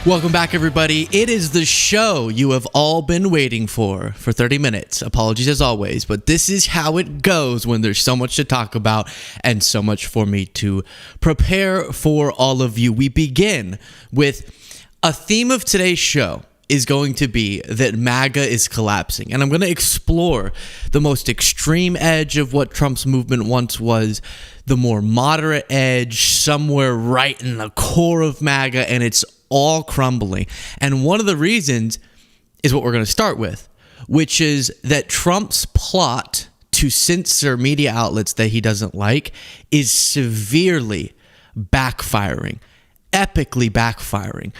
Welcome back, everybody. It is the show you have all been waiting for 30 minutes. Apologies as always, but this is how it goes when there's so much to talk about and so much for me to prepare for all of you. We begin with a theme of today's show is going to be that MAGA is collapsing. And I'm going to explore the most extreme edge of what Trump's movement once was, the more moderate edge, somewhere right in the core of MAGA, and it's all crumbling. And one of the reasons is what we're going to start with, which is that Trump's plot to censor media outlets that he doesn't like is severely backfiring, epically backfiring.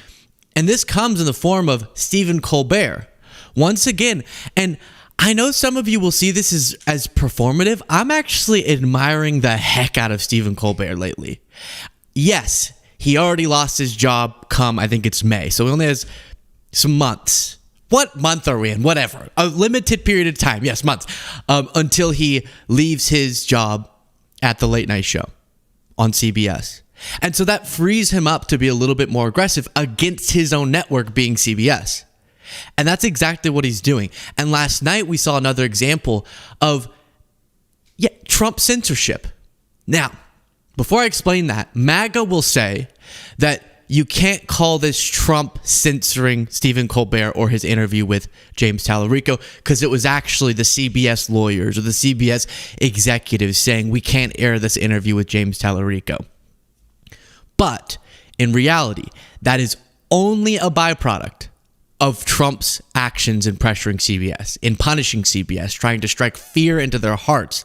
And this comes in the form of Stephen Colbert. Once again, and I know some of you will see this as performative. I'm actually admiring the heck out of Stephen Colbert lately. Yes, he already lost his job come, I think it's May. So he only has some months. What month are we in? Whatever. A limited period of time. Yes, months. Until he leaves his job at the late night show on CBS. And so that frees him up to be a little bit more aggressive against his own network being CBS. And that's exactly what he's doing. And last night we saw another example of Trump censorship. Now, before I explain that, MAGA will say that you can't call this Trump censoring Stephen Colbert or his interview with James Tallarico because it was actually the CBS lawyers or the CBS executives saying we can't air this interview with James Tallarico. But in reality, that is only a byproduct of Trump's actions in pressuring CBS, in punishing CBS, trying to strike fear into their hearts.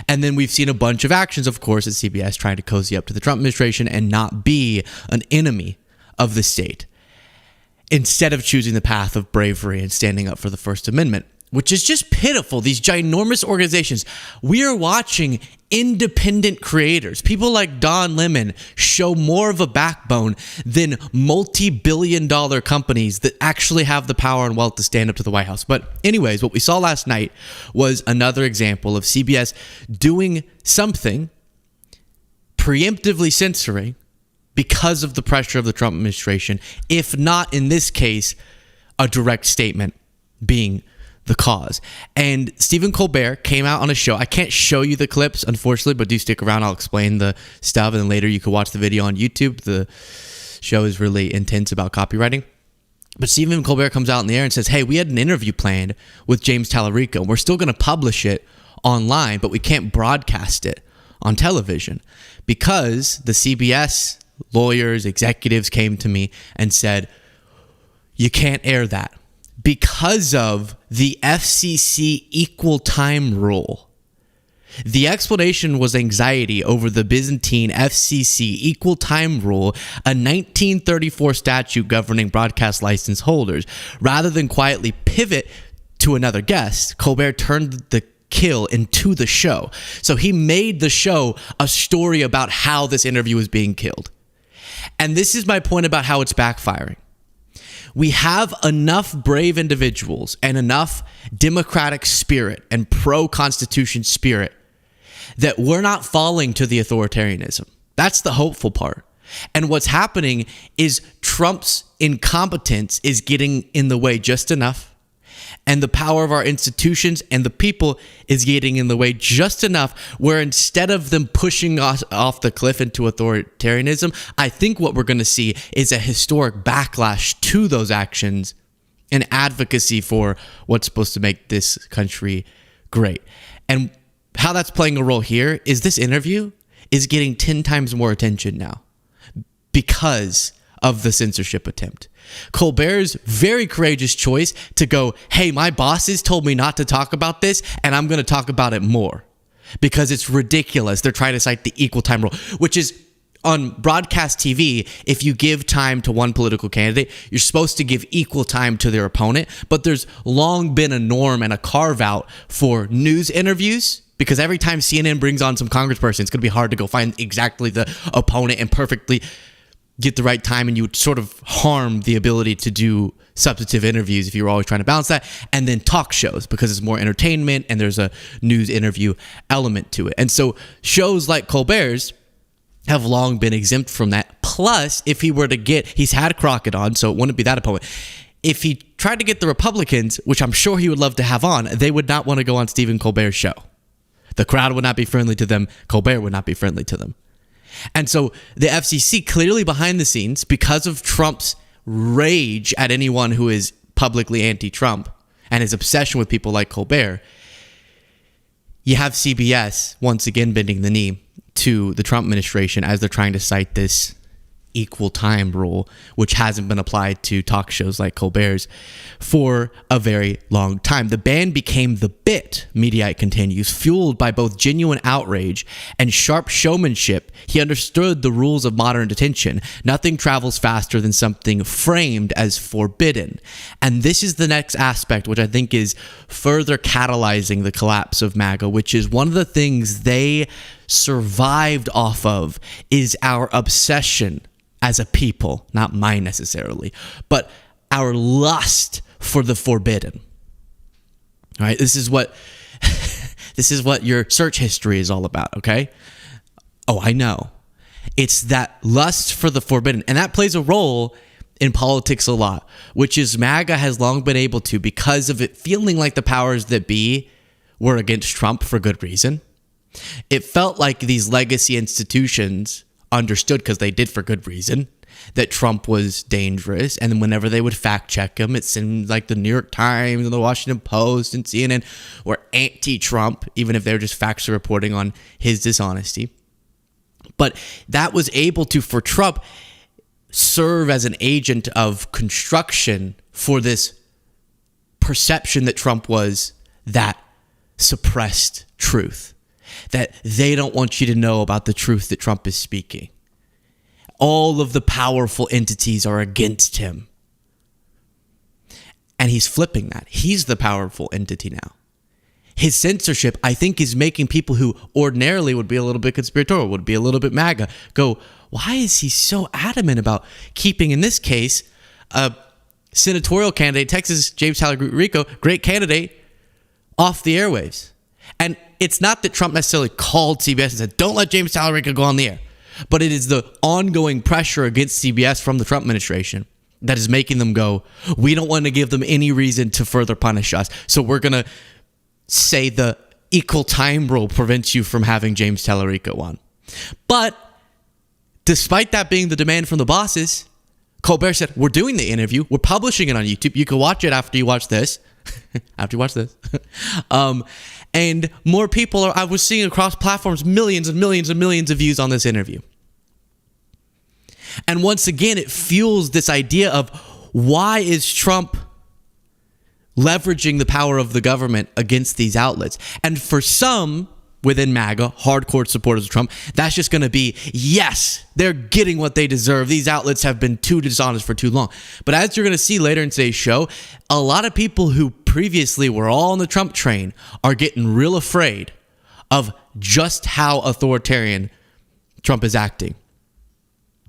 And then we've seen a bunch of actions, of course, at CBS trying to cozy up to the Trump administration and not be an enemy of the state, instead of choosing the path of bravery and standing up for the First Amendment, which is just pitiful. These ginormous organizations. We are watching independent creators, people like Don Lemon, show more of a backbone than multi-billion-dollar companies that actually have the power and wealth to stand up to the White House. But anyways, what we saw last night was another example of CBS doing something, preemptively censoring because of the pressure of the Trump administration, if not, in this case, a direct statement being the cause. And Stephen Colbert came out on a show. I can't show you the clips, unfortunately, but do stick around. I'll explain the stuff, and then later you can watch the video on YouTube. The show is really intense about copywriting. But Stephen Colbert comes out in the air and says, hey, we had an interview planned with James Tallarico. We're still going to publish it online, but we can't broadcast it on television because the CBS lawyers, executives came to me and said, you can't air that, because of the FCC equal time rule. The explanation was anxiety over the Byzantine FCC equal time rule, a 1934 statute governing broadcast license holders. Rather than quietly pivot to another guest, Colbert turned the kill into the show. So he made the show a story about how this interview was being killed. And this is my point about how it's backfiring. We have enough brave individuals and enough democratic spirit and pro-Constitution spirit that we're not falling to the authoritarianism. That's the hopeful part. And what's happening is Trump's incompetence is getting in the way just enough, and the power of our institutions and the people is getting in the way just enough where instead of them pushing us off the cliff into authoritarianism, I think what we're going to see is a historic backlash to those actions and advocacy for what's supposed to make this country great. And how that's playing a role here is this interview is getting 10 times more attention now because of the censorship attempt. Colbert's very courageous choice to go, hey, my bosses told me not to talk about this, and I'm going to talk about it more because it's ridiculous. They're trying to cite the equal time rule, which is on broadcast TV. If you give time to one political candidate, you're supposed to give equal time to their opponent. But there's long been a norm and a carve out for news interviews, because every time CNN brings on some congressperson, it's going to be hard to go find exactly the opponent and perfectly get the right time, and you would sort of harm the ability to do substantive interviews if you were always trying to balance that. And then talk shows, because it's more entertainment and there's a news interview element to it. And so shows like Colbert's have long been exempt from that. Plus, if he were to he's had Crockett on, so it wouldn't be that opponent. If he tried to get the Republicans, which I'm sure he would love to have on, they would not want to go on Stephen Colbert's show. The crowd would not be friendly to them. Colbert would not be friendly to them. And so the FCC, clearly behind the scenes, because of Trump's rage at anyone who is publicly anti-Trump and his obsession with people like Colbert, you have CBS once again bending the knee to the Trump administration as they're trying to cite this equal time rule, which hasn't been applied to talk shows like Colbert's for a very long time. The ban became the bit, Mediaite continues, fueled by both genuine outrage and sharp showmanship. He understood the rules of modern detention. Nothing travels faster than something framed as forbidden. And this is the next aspect, which I think is further catalyzing the collapse of MAGA, which is one of the things they survived off of is our obsession as a people, not mine necessarily, but our lust for the forbidden. All right, this is what your search history is all about, okay? Oh, I know. It's that lust for the forbidden, and that plays a role in politics a lot, which is MAGA has long been able to, because of it feeling like the powers that be were against Trump for good reason. It felt like these legacy institutions understood, because they did for good reason, that Trump was dangerous. And then whenever they would fact check him, it seemed like the New York Times and the Washington Post and CNN were anti-Trump, even if they were just factually reporting on his dishonesty. But that was able to, for Trump, serve as an agent of construction for this perception that Trump was that suppressed truth, that they don't want you to know about the truth that Trump is speaking. All of the powerful entities are against him. And he's flipping that. He's the powerful entity now. His censorship, I think, is making people who ordinarily would be a little bit conspiratorial, would be a little bit MAGA, go, why is he so adamant about keeping, in this case, a senatorial candidate, Texas, James Talerico, great candidate, off the airwaves? And it's not that Trump necessarily called CBS and said, don't let James Talerico go on the air. But it is the ongoing pressure against CBS from the Trump administration that is making them go, we don't want to give them any reason to further punish us. So we're going to say the equal time rule prevents you from having James Talerico on. But despite that being the demand from the bosses, Colbert said, we're doing the interview. We're publishing it on YouTube. You can watch it after you watch this. After you watch this. And more people I was seeing across platforms, millions and millions and millions of views on this interview. And once again, it fuels this idea of why is Trump leveraging the power of the government against these outlets? And for some within MAGA, hardcore supporters of Trump, that's just going to be, yes, they're getting what they deserve. These outlets have been too dishonest for too long. But as you're going to see later in today's show, a lot of people who previously were all on the Trump train are getting real afraid of just how authoritarian Trump is acting.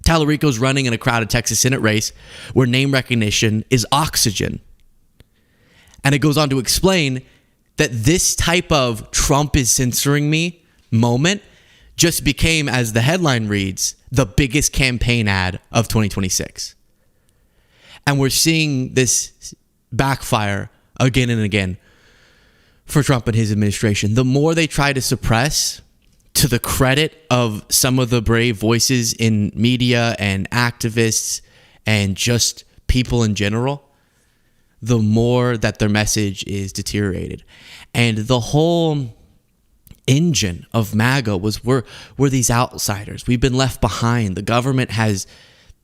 Talerico's running in a crowded Texas Senate race where name recognition is oxygen. And it goes on to explain that this type of Trump is censoring me moment just became, as the headline reads, the biggest campaign ad of 2026. And we're seeing this backfire again and again for Trump and his administration. The more they try to suppress, to the credit of some of the brave voices in media and activists and just people in general, the more that their message is deteriorated. And the whole engine of MAGA was we're these outsiders. We've been left behind. The government has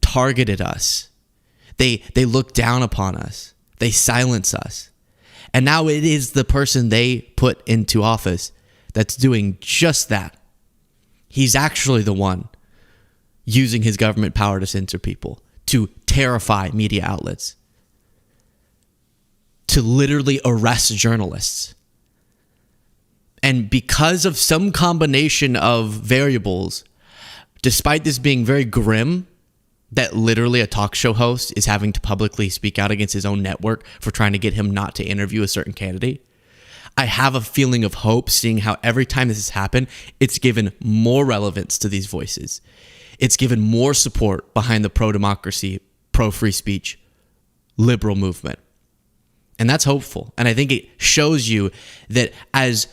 targeted us. They look down upon us. They silence us. And now it is the person they put into office that's doing just that. He's actually the one using his government power to censor people, to terrify media outlets, to literally arrest journalists. And because of some combination of variables, despite this being very grim, that literally a talk show host is having to publicly speak out against his own network for trying to get him not to interview a certain candidate, I have a feeling of hope seeing how every time this has happened, it's given more relevance to these voices. it's given more support behind the pro-democracy, pro-free speech, liberal movement. And that's hopeful. And I think it shows you that as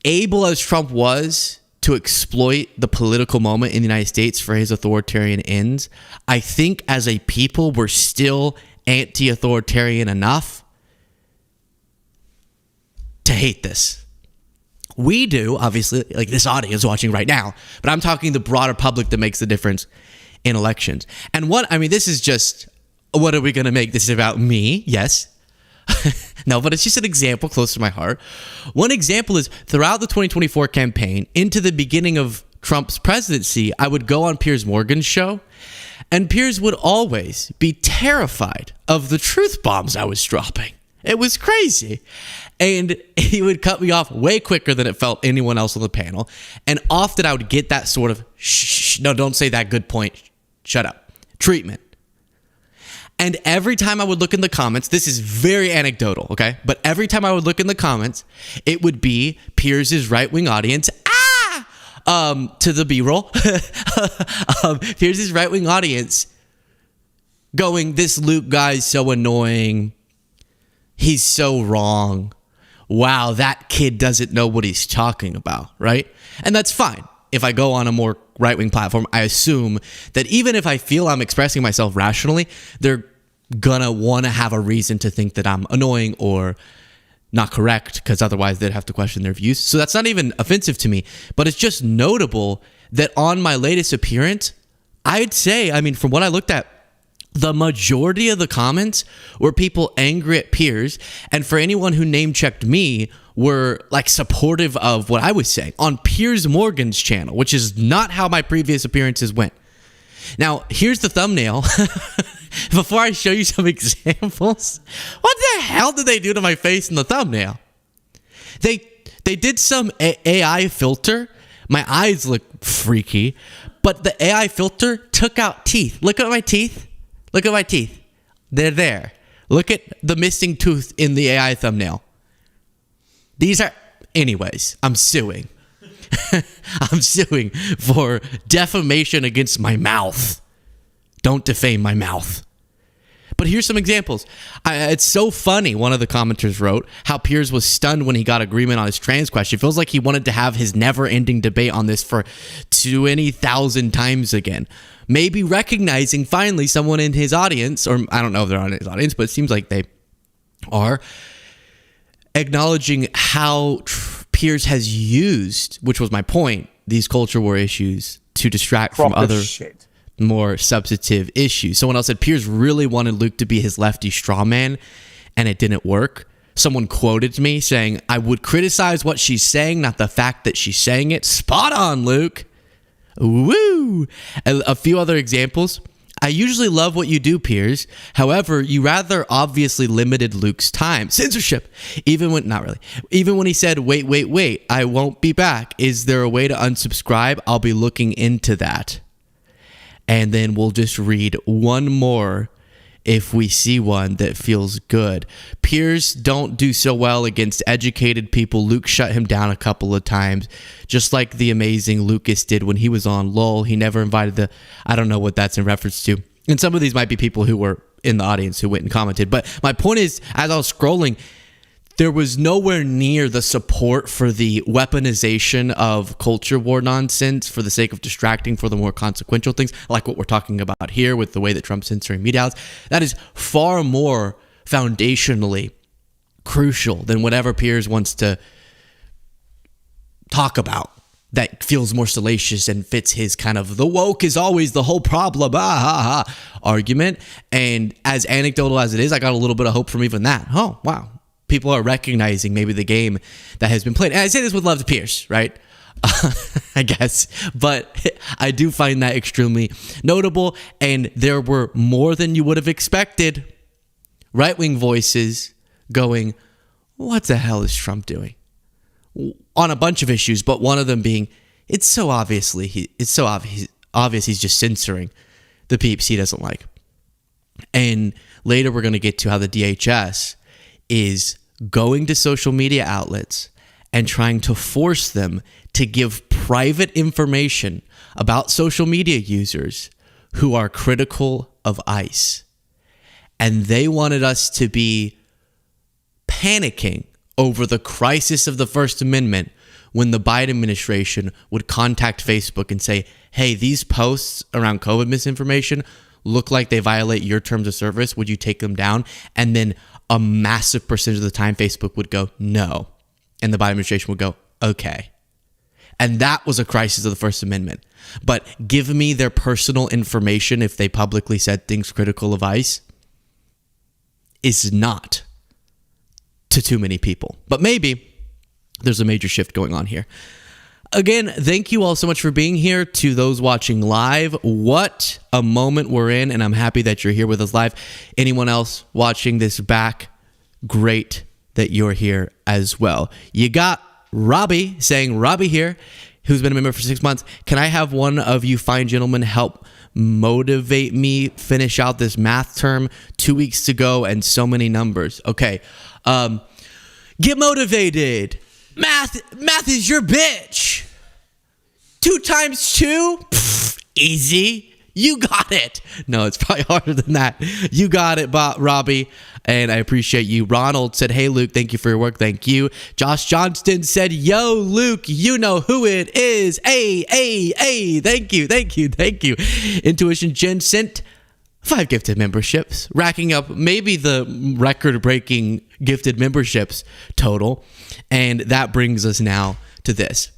able as Trump was to exploit the political moment in the United States for his authoritarian ends, I think as a people, we're still anti-authoritarian enough to hate this. We do, obviously, like this audience watching right now, but I'm talking the broader public that makes the difference in elections. And this is just, what are we going to make this about me? Yes. No, but it's just an example close to my heart. One example is throughout the 2024 campaign into the beginning of Trump's presidency, I would go on Piers Morgan's show, and Piers would always be terrified of the truth bombs I was dropping. It was crazy. And he would cut me off way quicker than it felt anyone else on the panel. And often I would get that sort of, shh, no, don't say that, good point, shut up, treatment. And every time I would look in the comments, this is very anecdotal, okay? But every time I would look in the comments, it would be Piers' right-wing audience, to the B-roll, Piers' right-wing audience going, this Luke guy's so annoying. He's so wrong. Wow, that kid doesn't know what he's talking about, right? And that's fine. If I go on a more right-wing platform, I assume that even if I feel I'm expressing myself rationally, they're gonna want to have a reason to think that I'm annoying or not correct, because otherwise they'd have to question their views. So that's not even offensive to me, but it's just notable that on my latest appearance, I'd say, from what I looked at, the majority of the comments were people angry at Piers, and for anyone who name-checked me, were like supportive of what I was saying on Piers Morgan's channel, which is not how my previous appearances went. Now, here's the thumbnail. Before I show you some examples, what the hell did they do to my face in the thumbnail? They did some AI filter. My eyes look freaky, but the AI filter took out teeth. Look at my teeth. Look at my teeth. They're there. Look at the missing tooth in the AI thumbnail. These are... Anyways, I'm suing. I'm suing for defamation against my mouth. Don't defame my mouth. But here's some examples. It's so funny, one of the commenters wrote, how Piers was stunned when he got agreement on his trans question. It feels like he wanted to have his never-ending debate on this for 20,000 times again. Maybe recognizing finally someone in his audience, or I don't know if they're on his audience, but it seems like they are, acknowledging how Piers has used, which was my point, these culture war issues to distract from other more substantive issues. Someone else said Piers really wanted Luke to be his lefty straw man, and it didn't work. Someone quoted me saying, I would criticize what she's saying, not the fact that she's saying it. Spot on, Luke. Woo! A few other examples. I usually love what you do, Piers. However, you rather obviously limited Luke's time. Censorship. Even when he said, wait, I won't be back. Is there a way to unsubscribe? I'll be looking into that. And then we'll just read one more if we see one that feels good. Piers don't do so well against educated people. Luke shut him down a couple of times, just like the amazing Lucas did when he was on LOL. He never invited I don't know what that's in reference to. And some of these might be people who were in the audience who went and commented. But my point is, as I was scrolling, there was nowhere near the support for the weaponization of culture war nonsense for the sake of distracting for the more consequential things, like what we're talking about here with the way that Trump's censoring media outlets. That is far more foundationally crucial than whatever Piers wants to talk about that feels more salacious and fits his kind of the woke is always the whole problem argument. And as anecdotal as it is, I got a little bit of hope from even that. Oh, wow. People are recognizing maybe the game that has been played. And I say this with love to Piers, right? I guess. But I do find that extremely notable. And there were more than you would have expected right-wing voices going, what the hell is Trump doing? On a bunch of issues, but one of them being, it's so obvious he's just censoring the peeps he doesn't like. And later we're going to get to how the DHS is going to social media outlets and trying to force them to give private information about social media users who are critical of ICE. And they wanted us to be panicking over the crisis of the First Amendment when the Biden administration would contact Facebook and say, hey, these posts around COVID misinformation look like they violate your terms of service. Would you take them down? And then a massive percentage of the time, Facebook would go, no. And the Biden administration would go, okay. And that was a crisis of the First Amendment. But give me their personal information if they publicly said things critical of ICE is not to too many people. But maybe there's a major shift going on here. Again, thank you all so much for being here. To those watching live, what a moment we're in, and I'm happy that you're here with us live. Anyone else watching this back, great that you're here as well. You got Robbie saying, Robbie here, who's been a member for 6 months. Can I have one of you fine gentlemen help motivate me finish out this math term? 2 weeks to go and so many numbers. Okay. Get motivated. Math is your bitch. 2 times 2? Pfft, easy. You got it. No, it's probably harder than that. You got it, Robbie, and I appreciate you. Ronald said, hey, Luke, thank you for your work. Thank you. Josh Johnston said, yo, Luke, you know who it is. Hey. Thank you. Intuition Jen sent 5 gifted memberships, racking up maybe the record-breaking gifted memberships total, and that brings us now to this.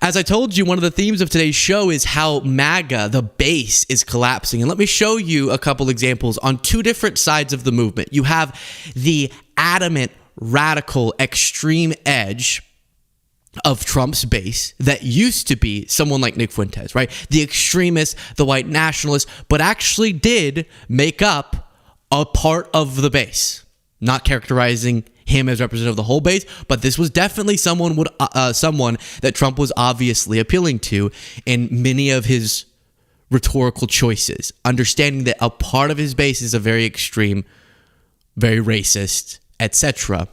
As I told you, one of the themes of today's show is how Maga, the base, is collapsing. And let me show you a couple examples on 2 different sides of the movement. You have the adamant, radical, extreme edge of Trump's base that used to be someone like Nick Fuentes, right? The extremist, the white nationalist, but actually did make up a part of the base. Not characterizing him as representative of the whole base, but this was definitely someone that Trump was obviously appealing to in many of his rhetorical choices, understanding that a part of his base is a very extreme, very racist, etc.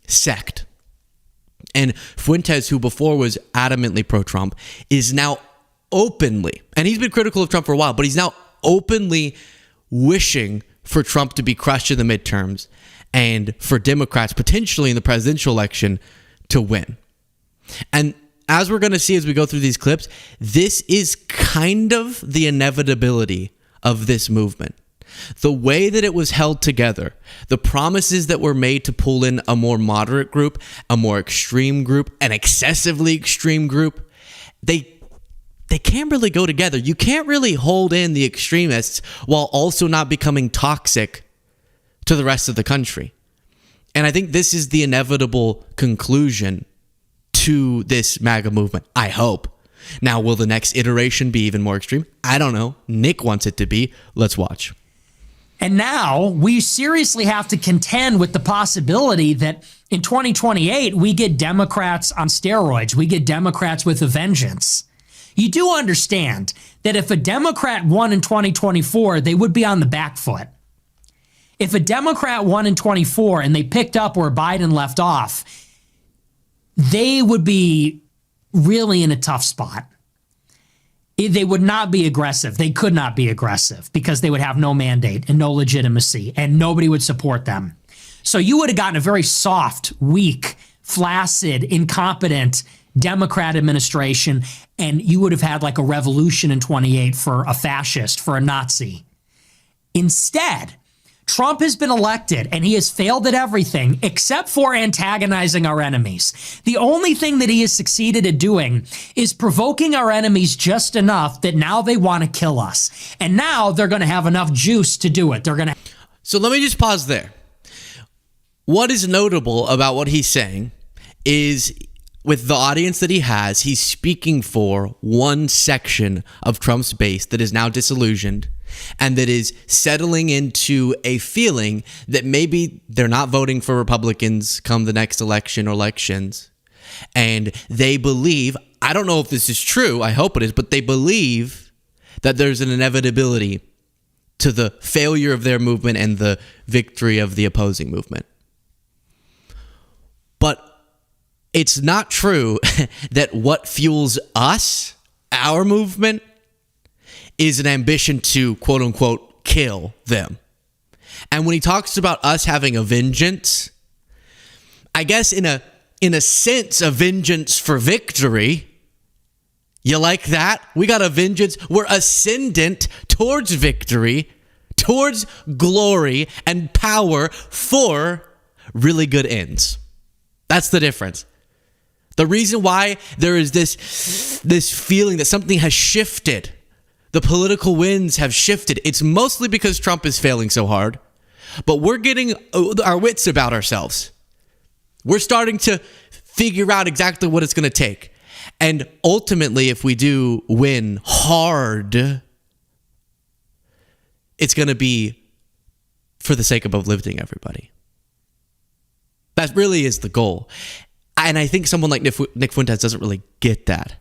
sect. And Fuentes, who before was adamantly pro-Trump, is now openly, and he's been critical of Trump for a while, but he's now openly wishing for Trump to be crushed in the midterms and for Democrats potentially in the presidential election to win. And as we're going to see as we go through these clips, this is kind of the inevitability of this movement. The way that it was held together, the promises that were made to pull in a more moderate group, a more extreme group, an excessively extreme group, they can't really go together. You can't really hold in the extremists while also not becoming toxic to the rest of the country. And I think this is the inevitable conclusion to this MAGA movement, I hope. Now, will the next iteration be even more extreme? I don't know. Nick wants it to be. Let's watch. And now we seriously have to contend with the possibility that in 2028, we get Democrats on steroids. We get Democrats with a vengeance. You do understand that if a Democrat won in 2024, they would be on the back foot. If a Democrat won in 24 and they picked up where Biden left off, they would be really in a tough spot. They would not be aggressive. They could not be aggressive because they would have no mandate and no legitimacy and nobody would support them. So you would have gotten a very soft, weak, flaccid, incompetent Democrat administration, and you would have had like a revolution in 28 for a fascist, for a Nazi. Instead, Trump has been elected and he has failed at everything except for antagonizing our enemies. The only thing that he has succeeded at doing is provoking our enemies just enough that now they want to kill us. And now they're going to have enough juice to do it. So let me just pause there. What is notable about what he's saying is with the audience that he has, he's speaking for one section of Trump's base that is now disillusioned and that is settling into a feeling that maybe they're not voting for Republicans come the next election or elections. And they believe, I don't know if this is true, I hope it is, but they believe that there's an inevitability to the failure of their movement and the victory of the opposing movement. But it's not true that what fuels us Our movement is an ambition to, quote unquote, kill them. And when he talks about us having a vengeance, I guess in a sense, a vengeance for victory. You like that? We got a vengeance. We're ascendant towards victory, towards glory and power for really good ends. That's the difference. The reason why there is this feeling that something has shifted, the political winds have shifted, it's mostly because Trump is failing so hard, but we're getting our wits about ourselves. We're starting to figure out exactly what it's going to take. And ultimately, if we do win hard, it's going to be for the sake of uplifting everybody. That really is the goal. And I think someone like Nick Fuentes doesn't really get that.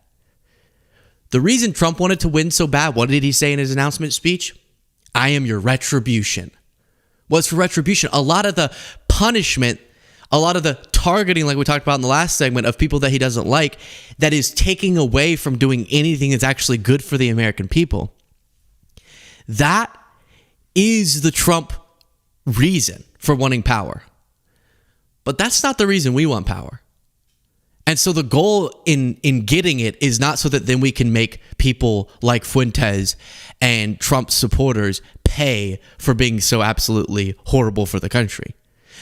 The reason Trump wanted to win so bad, what did he say in his announcement speech? I am your retribution. What's for retribution? A lot of the punishment, a lot of the targeting, like we talked about in the last segment, of people that he doesn't like, that is taking away from doing anything that's actually good for the American people. That is the Trump reason for wanting power. But that's not the reason we want power. And so the goal in getting it is not so that then we can make people like Fuentes and Trump supporters pay for being so absolutely horrible for the country.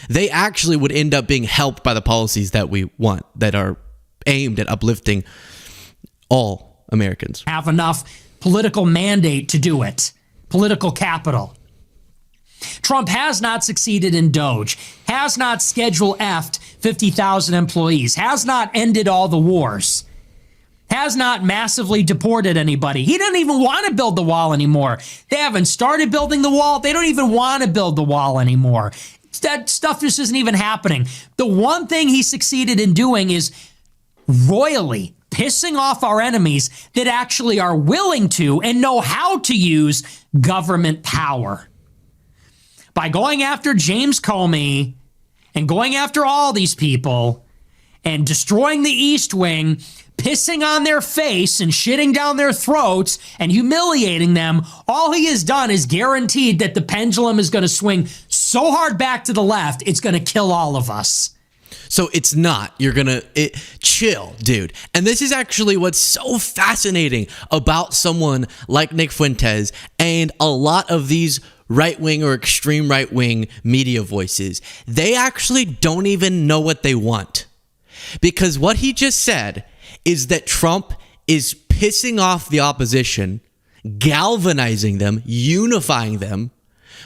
They actually would end up being helped by the policies that we want, that are aimed at uplifting all Americans. Have enough political mandate to do it. Political capital. Trump has not succeeded in DOGE, has not Schedule F'd 50,000 employees, has not ended all the wars, has not massively deported anybody. He doesn't even want to build the wall anymore. They haven't started building the wall. They don't even want to build the wall anymore. That stuff just isn't even happening. The one thing he succeeded in doing is royally pissing off our enemies that actually are willing to and know how to use government power. By going after James Comey and going after all these people and destroying the East Wing, pissing on their face and shitting down their throats and humiliating them, all he has done is guaranteed that the pendulum is going to swing so hard back to the left, it's going to kill all of us. So it's not. You're going to chill, dude. And this is actually what's so fascinating about someone like Nick Fuentes and a lot of these right-wing or extreme right-wing media voices. They actually don't even know what they want. Because what he just said is that Trump is pissing off the opposition, galvanizing them, unifying them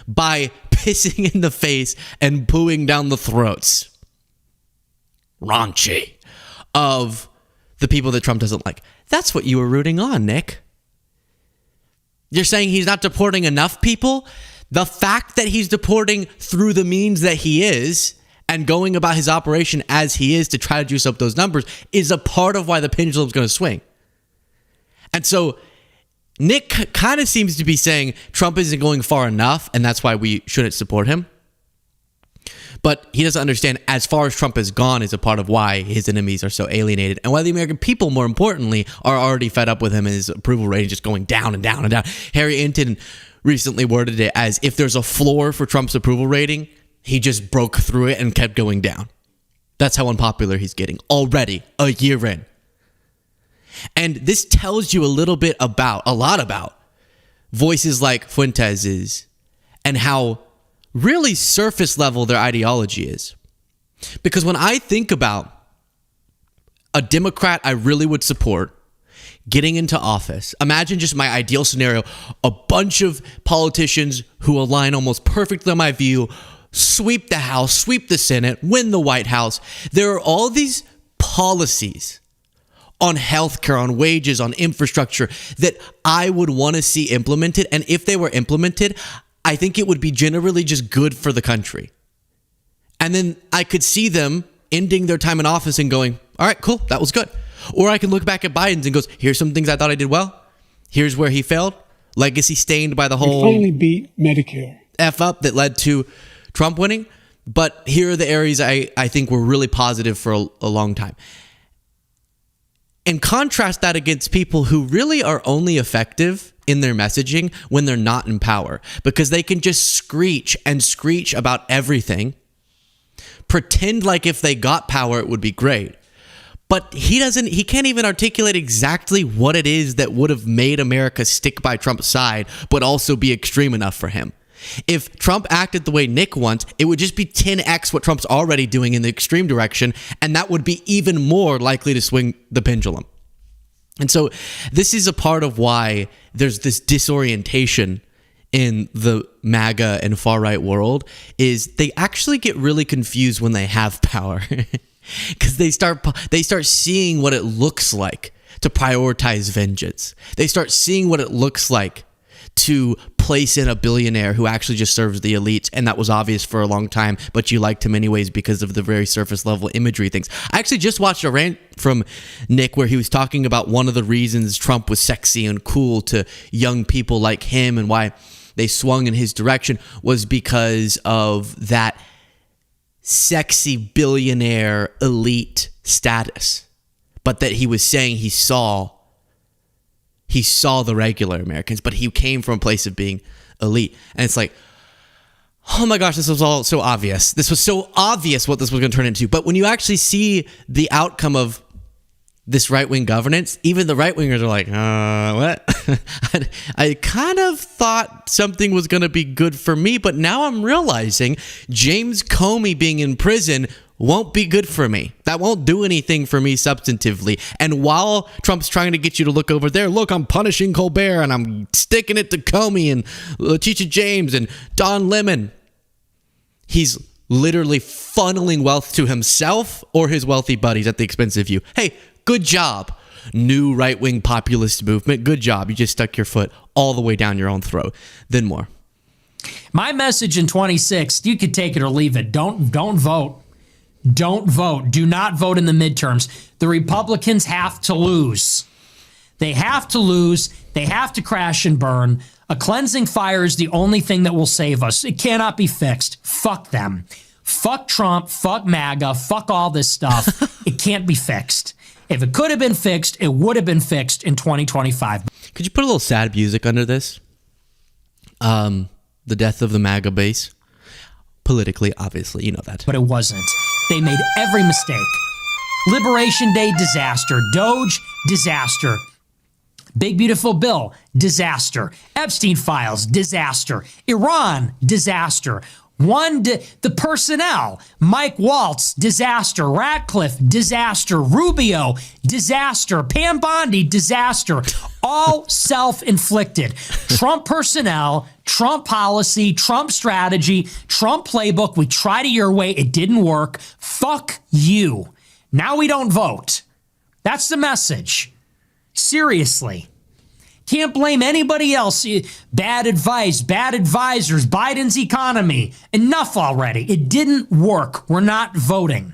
by pissing in the face and pooing down the throats, raunchy, of the people that Trump doesn't like. That's what you were rooting on, Nick. You're saying he's not deporting enough people? The fact that he's deporting through the means that he is and going about his operation as he is to try to juice up those numbers is a part of why the pendulum's going to swing. And so Nick kind of seems to be saying Trump isn't going far enough, and that's why we shouldn't support him. But he doesn't understand as far as Trump has gone is a part of why his enemies are so alienated and why the American people, more importantly, are already fed up with him and his approval rating just going down and down and down. Harry Hinton recently worded it as if there's a floor for Trump's approval rating, he just broke through it and kept going down. That's how unpopular he's getting already a year in. And this tells you a lot about voices like Fuentes's and how really surface level their ideology is. Because when I think about a Democrat I really would support getting into office, imagine just my ideal scenario, a bunch of politicians who align almost perfectly on my view, sweep the House, sweep the Senate, win the White House. There are all these policies on healthcare, on wages, on infrastructure that I would want to see implemented. And if they were implemented, I think it would be generally just good for the country. And then I could see them ending their time in office and going, all right, cool, that was good. Or I can look back at Biden's and goes, here's some things I thought I did well. Here's where he failed. Legacy stained by the whole We finally beat Medicare. F up that led to Trump winning. But here are the areas I think were really positive for a long time. And contrast that against people who really are only effective in their messaging when they're not in power, because they can just screech and screech about everything, pretend like if they got power it would be great. But he can't even articulate exactly what it is that would have made America stick by Trump's side, but also be extreme enough for him. If Trump acted the way Nick wants, it would just be 10x what Trump's already doing in the extreme direction, and that would be even more likely to swing the pendulum. And so this is a part of why there's this disorientation in the MAGA and far-right world, is they actually get really confused when they have power. Because they start seeing what it looks like to prioritize vengeance. They start seeing what it looks like to place in a billionaire who actually just serves the elites, and that was obvious for a long time, but you liked him anyways because of the very surface level imagery things. I actually just watched a rant from Nick where he was talking about one of the reasons Trump was sexy and cool to young people like him and why they swung in his direction was because of that sexy billionaire elite status, but that he was saying he saw the regular Americans, but he came from a place of being elite. And it's like, oh my gosh, this was all so obvious. This was so obvious what this was going to turn into. But when you actually see the outcome of this right-wing governance, even the right-wingers are like, what? I kind of thought something was going to be good for me, but now I'm realizing James Comey being in prison won't be good for me. That won't do anything for me substantively. And while Trump's trying to get you to look over there, look, I'm punishing Colbert and I'm sticking it to Comey and Letitia James and Don Lemon, he's literally funneling wealth to himself or his wealthy buddies at the expense of you. Hey, good job, new right-wing populist movement. Good job. You just stuck your foot all the way down your own throat. Then more. My message in 26, you could take it or leave it. Don't vote. Don't vote. Do not vote in the midterms. The Republicans have to lose. They have to lose. They have to crash and burn. A cleansing fire is the only thing that will save us. It cannot be fixed. Fuck them. Fuck Trump. Fuck MAGA. Fuck all this stuff. It can't be fixed. If it could have been fixed, it would have been fixed in 2025. Could you put a little sad music under this? The death of the MAGA base. Politically, obviously, you know that. But it wasn't. They made every mistake. Liberation Day, disaster. Doge, disaster. Big Beautiful Bill, disaster. Epstein files, disaster. Iran, disaster. The personnel, Mike Waltz, disaster. Ratcliffe, disaster. Rubio, disaster. Pam Bondi, disaster. All self-inflicted. Trump personnel, Trump policy, Trump strategy, Trump playbook. We tried it your way. It didn't work. Fuck you. Now we don't vote. That's the message. Seriously. Can't blame anybody else. Bad advice, bad advisors, Biden's economy. Enough already. It didn't work. We're not voting.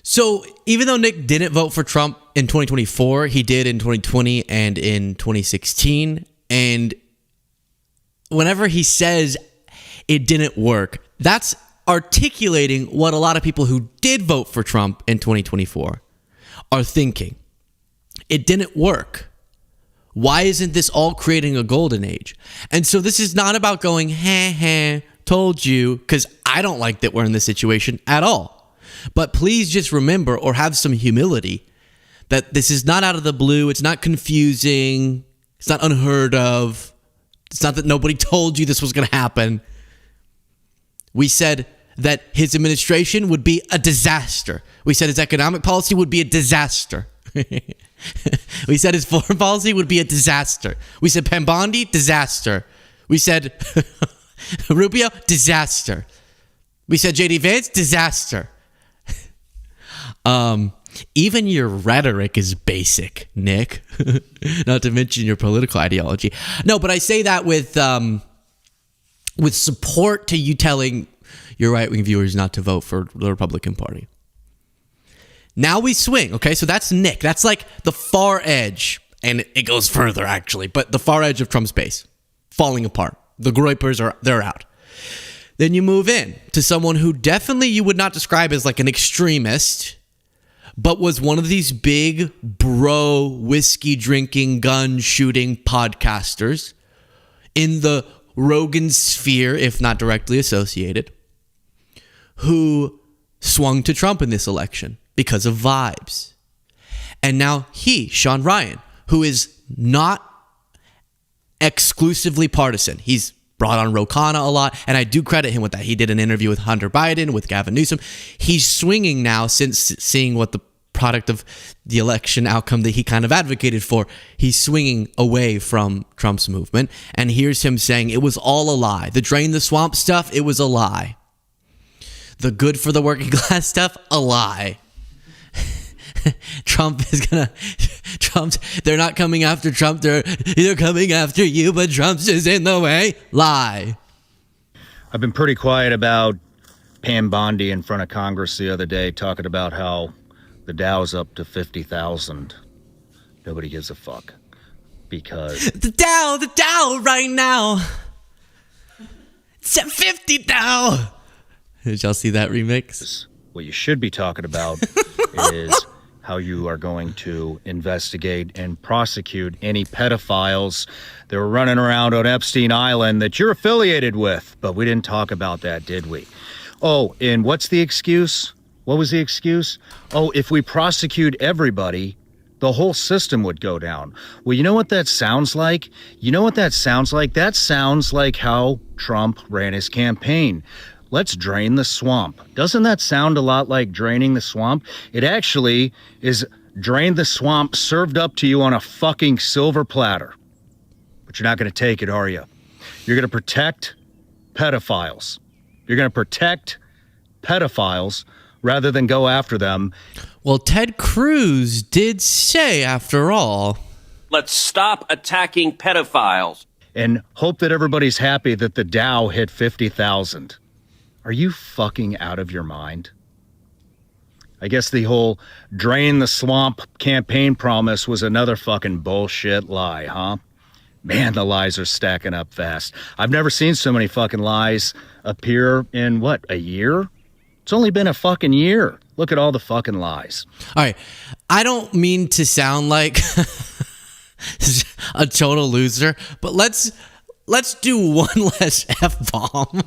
So even though Nick didn't vote for Trump in 2024, he did in 2020 and in 2016. And whenever he says it didn't work, that's articulating what a lot of people who did vote for Trump in 2024 are thinking. It didn't work. Why isn't this all creating a golden age? And so this is not about going, told you, because I don't like that we're in this situation at all. But please just remember, or have some humility, that this is not out of the blue. It's not confusing. It's not unheard of. It's not that nobody told you this was going to happen. We said that his administration would be a disaster. We said his economic policy would be a disaster. We said his foreign policy would be a disaster. We said Pam Bondi, disaster. We said Rubio, disaster. We said J.D. Vance, disaster. Even your rhetoric is basic, Nick. Not to mention your political ideology. No, but I say that with support to you telling your right-wing viewers not to vote for the Republican Party. Now we swing, okay? So that's Nick. That's like the far edge, and it goes further, actually, but the far edge of Trump's base, falling apart. The Groypers they're out. Then you move in to someone who definitely you would not describe as like an extremist, but was one of these big bro whiskey drinking, gun shooting podcasters in the Rogan sphere, if not directly associated, who swung to Trump in this election because of vibes. And now Sean Ryan, who is not exclusively partisan. He's brought on Ro Khanna a lot, and I do credit him with that. He did an interview with Hunter Biden, with Gavin Newsom. He's swinging now, since seeing what the product of the election outcome that he kind of advocated for, he's swinging away from Trump's movement. And here's him saying it was all a lie. The drain the swamp stuff, it was a lie. The good for the working class stuff, a lie. They're not coming after Trump, they're coming after you, but Trump's just in the way. Lie. I've been pretty quiet about Pam Bondi in front of Congress the other day, talking about how the Dow's up to 50,000. Nobody gives a fuck. Because the Dow right now. It's at 50 Dow. Did y'all see that remix? What you should be talking about is how you are going to investigate and prosecute any pedophiles that were running around on Epstein Island that you're affiliated with. But we didn't talk about that, did we? Oh, and what's the excuse? What was the excuse? Oh, if we prosecute everybody, the whole system would go down. Well, you know what that sounds like? That sounds like how Trump ran his campaign. Let's drain the swamp. Doesn't that sound a lot like draining the swamp? It actually is drain the swamp served up to you on a fucking silver platter. But you're not going to take it, are you? You're going to protect pedophiles. Rather than go after them. Well, Ted Cruz did say, after all, let's stop attacking pedophiles. And hope that everybody's happy that the Dow hit 50,000. Are you fucking out of your mind? I guess the whole drain the swamp campaign promise was another fucking bullshit lie, huh? Man, the lies are stacking up fast. I've never seen so many fucking lies appear in, what, a year? It's only been a fucking year. Look at all the fucking lies. All right, I don't mean to sound like a total loser, but let's do one less F-bomb.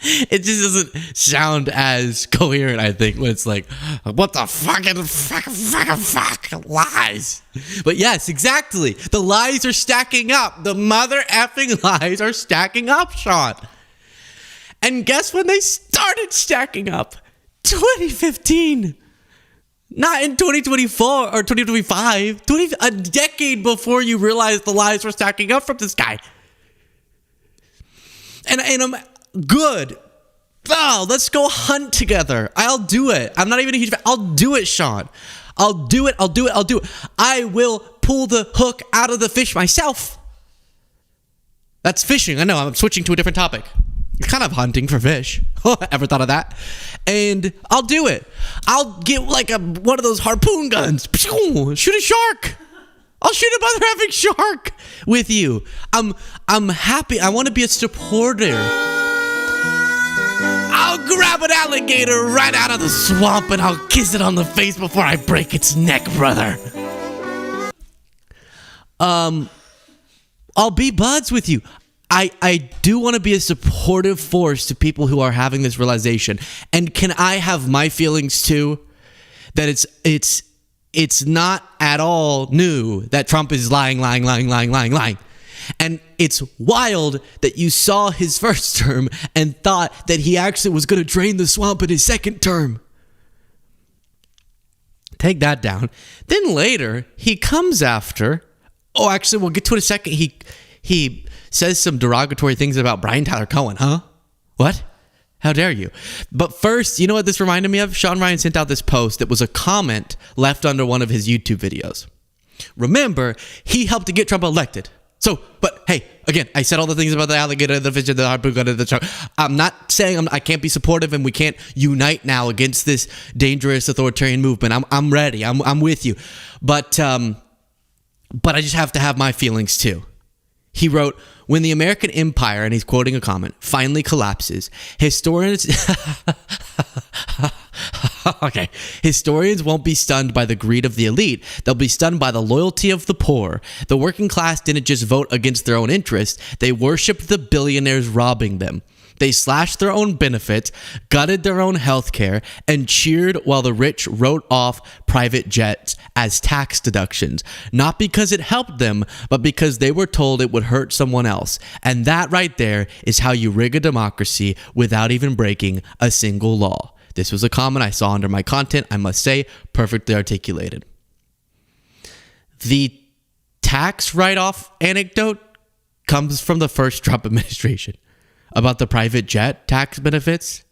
It just doesn't sound as coherent, I think, when it's like, what the fucking lies. But yes, exactly. The lies are stacking up. The mother effing lies are stacking up, Sean. And guess when they started stacking up? 2015. Not in 2024 or 2025. A decade before you realized the lies were stacking up from this guy. And I'm good. Oh, let's go hunt together. I'll do it. I'm not even a huge fan. I'll do it, Sean. I'll do it. I will pull the hook out of the fish myself. That's fishing. I know. I'm switching to a different topic. It's kind of hunting for fish. Ever thought of that? And I'll do it. I'll get like one of those harpoon guns. Shoot a shark. I'll shoot a mother effing shark with you. I'm happy. I want to be a supporter. I'll grab an alligator right out of the swamp and I'll kiss it on the face before I break its neck, brother. I'll be buds with you. I do want to be a supportive force to people who are having this realization. And can I have my feelings too? That it's not at all new that Trump is lying. And it's wild that you saw his first term and thought that he actually was going to drain the swamp in his second term. Take that down. Then later, he comes after... Oh, actually, we'll get to it in a second. He says some derogatory things about Brian Tyler Cohen, huh? What? How dare you? But first, you know what this reminded me of? Sean Ryan sent out this post that was a comment left under one of his YouTube videos. Remember, he helped to get Trump elected. So, but hey, again, I said all the things about the alligator, the fish, the harpoon gun, the shark. I'm not saying I can't be supportive and we can't unite now against this dangerous authoritarian movement. I'm ready. I'm with you. But I just have to have my feelings too. He wrote, when the American empire, and he's quoting a comment, finally collapses, historians... Okay. Historians won't be stunned by the greed of the elite. They'll be stunned by the loyalty of the poor. The working class didn't just vote against their own interests. They worshipped the billionaires robbing them. They slashed their own benefits, gutted their own health care, and cheered while the rich wrote off private jets as tax deductions. Not because it helped them, but because they were told it would hurt someone else. And that right there is how you rig a democracy without even breaking a single law. This was a comment I saw under my content, I must say, perfectly articulated. The tax write-off anecdote comes from the first Trump administration about the private jet tax benefits.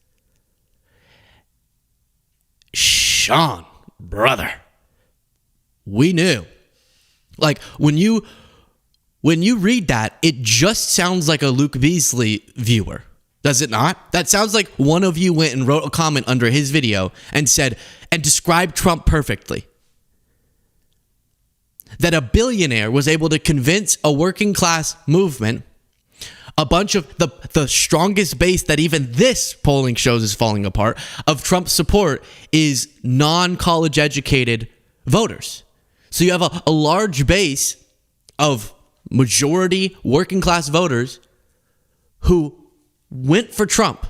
Sean, brother, we knew. Like, when you read that, it just sounds like a Luke Beasley viewer. Does it not? That sounds like one of you went and wrote a comment under his video and said, and described Trump perfectly. That a billionaire was able to convince a working class movement, a bunch of the strongest base that even this polling shows is falling apart, of Trump's support is non-college educated voters. So you have a large base of majority working class voters who went for Trump,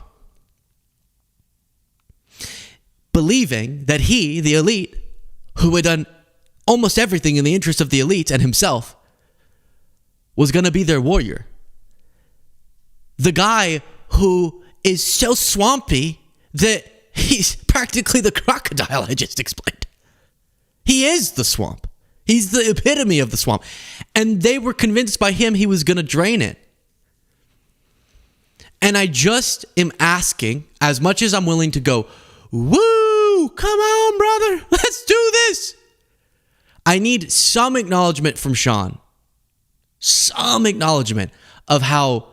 believing that he, the elite, who had done almost everything in the interest of the elite and himself, was going to be their warrior. The guy who is so swampy that he's practically the crocodile I just explained. He is the swamp. He's the epitome of the swamp. And they were convinced by him he was going to drain it. And I just am asking, as much as I'm willing to go, woo, come on, brother, let's do this. I need some acknowledgement from Sean. Some acknowledgement of how,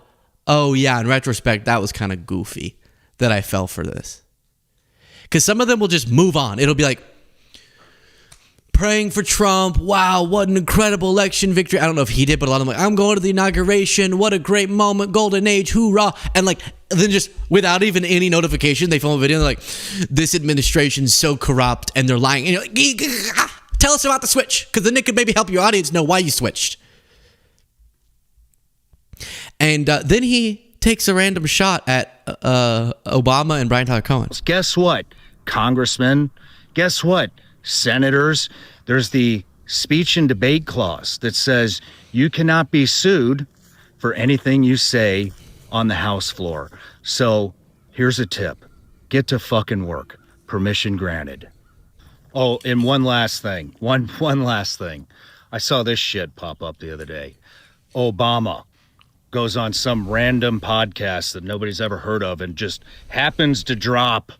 oh yeah, in retrospect, that was kind of goofy that I fell for this. Because some of them will just move on. It'll be like, praying for Trump. Wow, what an incredible election victory. I don't know if he did, but a lot of them like, I'm going to the inauguration. What a great moment. Golden age. Hoorah. And like, then just without even any notification, they film a video and they're like, this administration's so corrupt and they're lying. And you're like, tell us about the switch. Because then it could maybe help your audience know why you switched. And then he takes a random shot at Obama and Brian Tyler Cohen. Guess what, congressmen? Guess what, senators? There's the speech and debate clause that says you cannot be sued for anything you say on the House floor. So here's a tip. Get to fucking work. Permission granted. Oh, and one last thing. One last thing. I saw this shit pop up the other day. Obama goes on some random podcast that nobody's ever heard of and just happens to drop,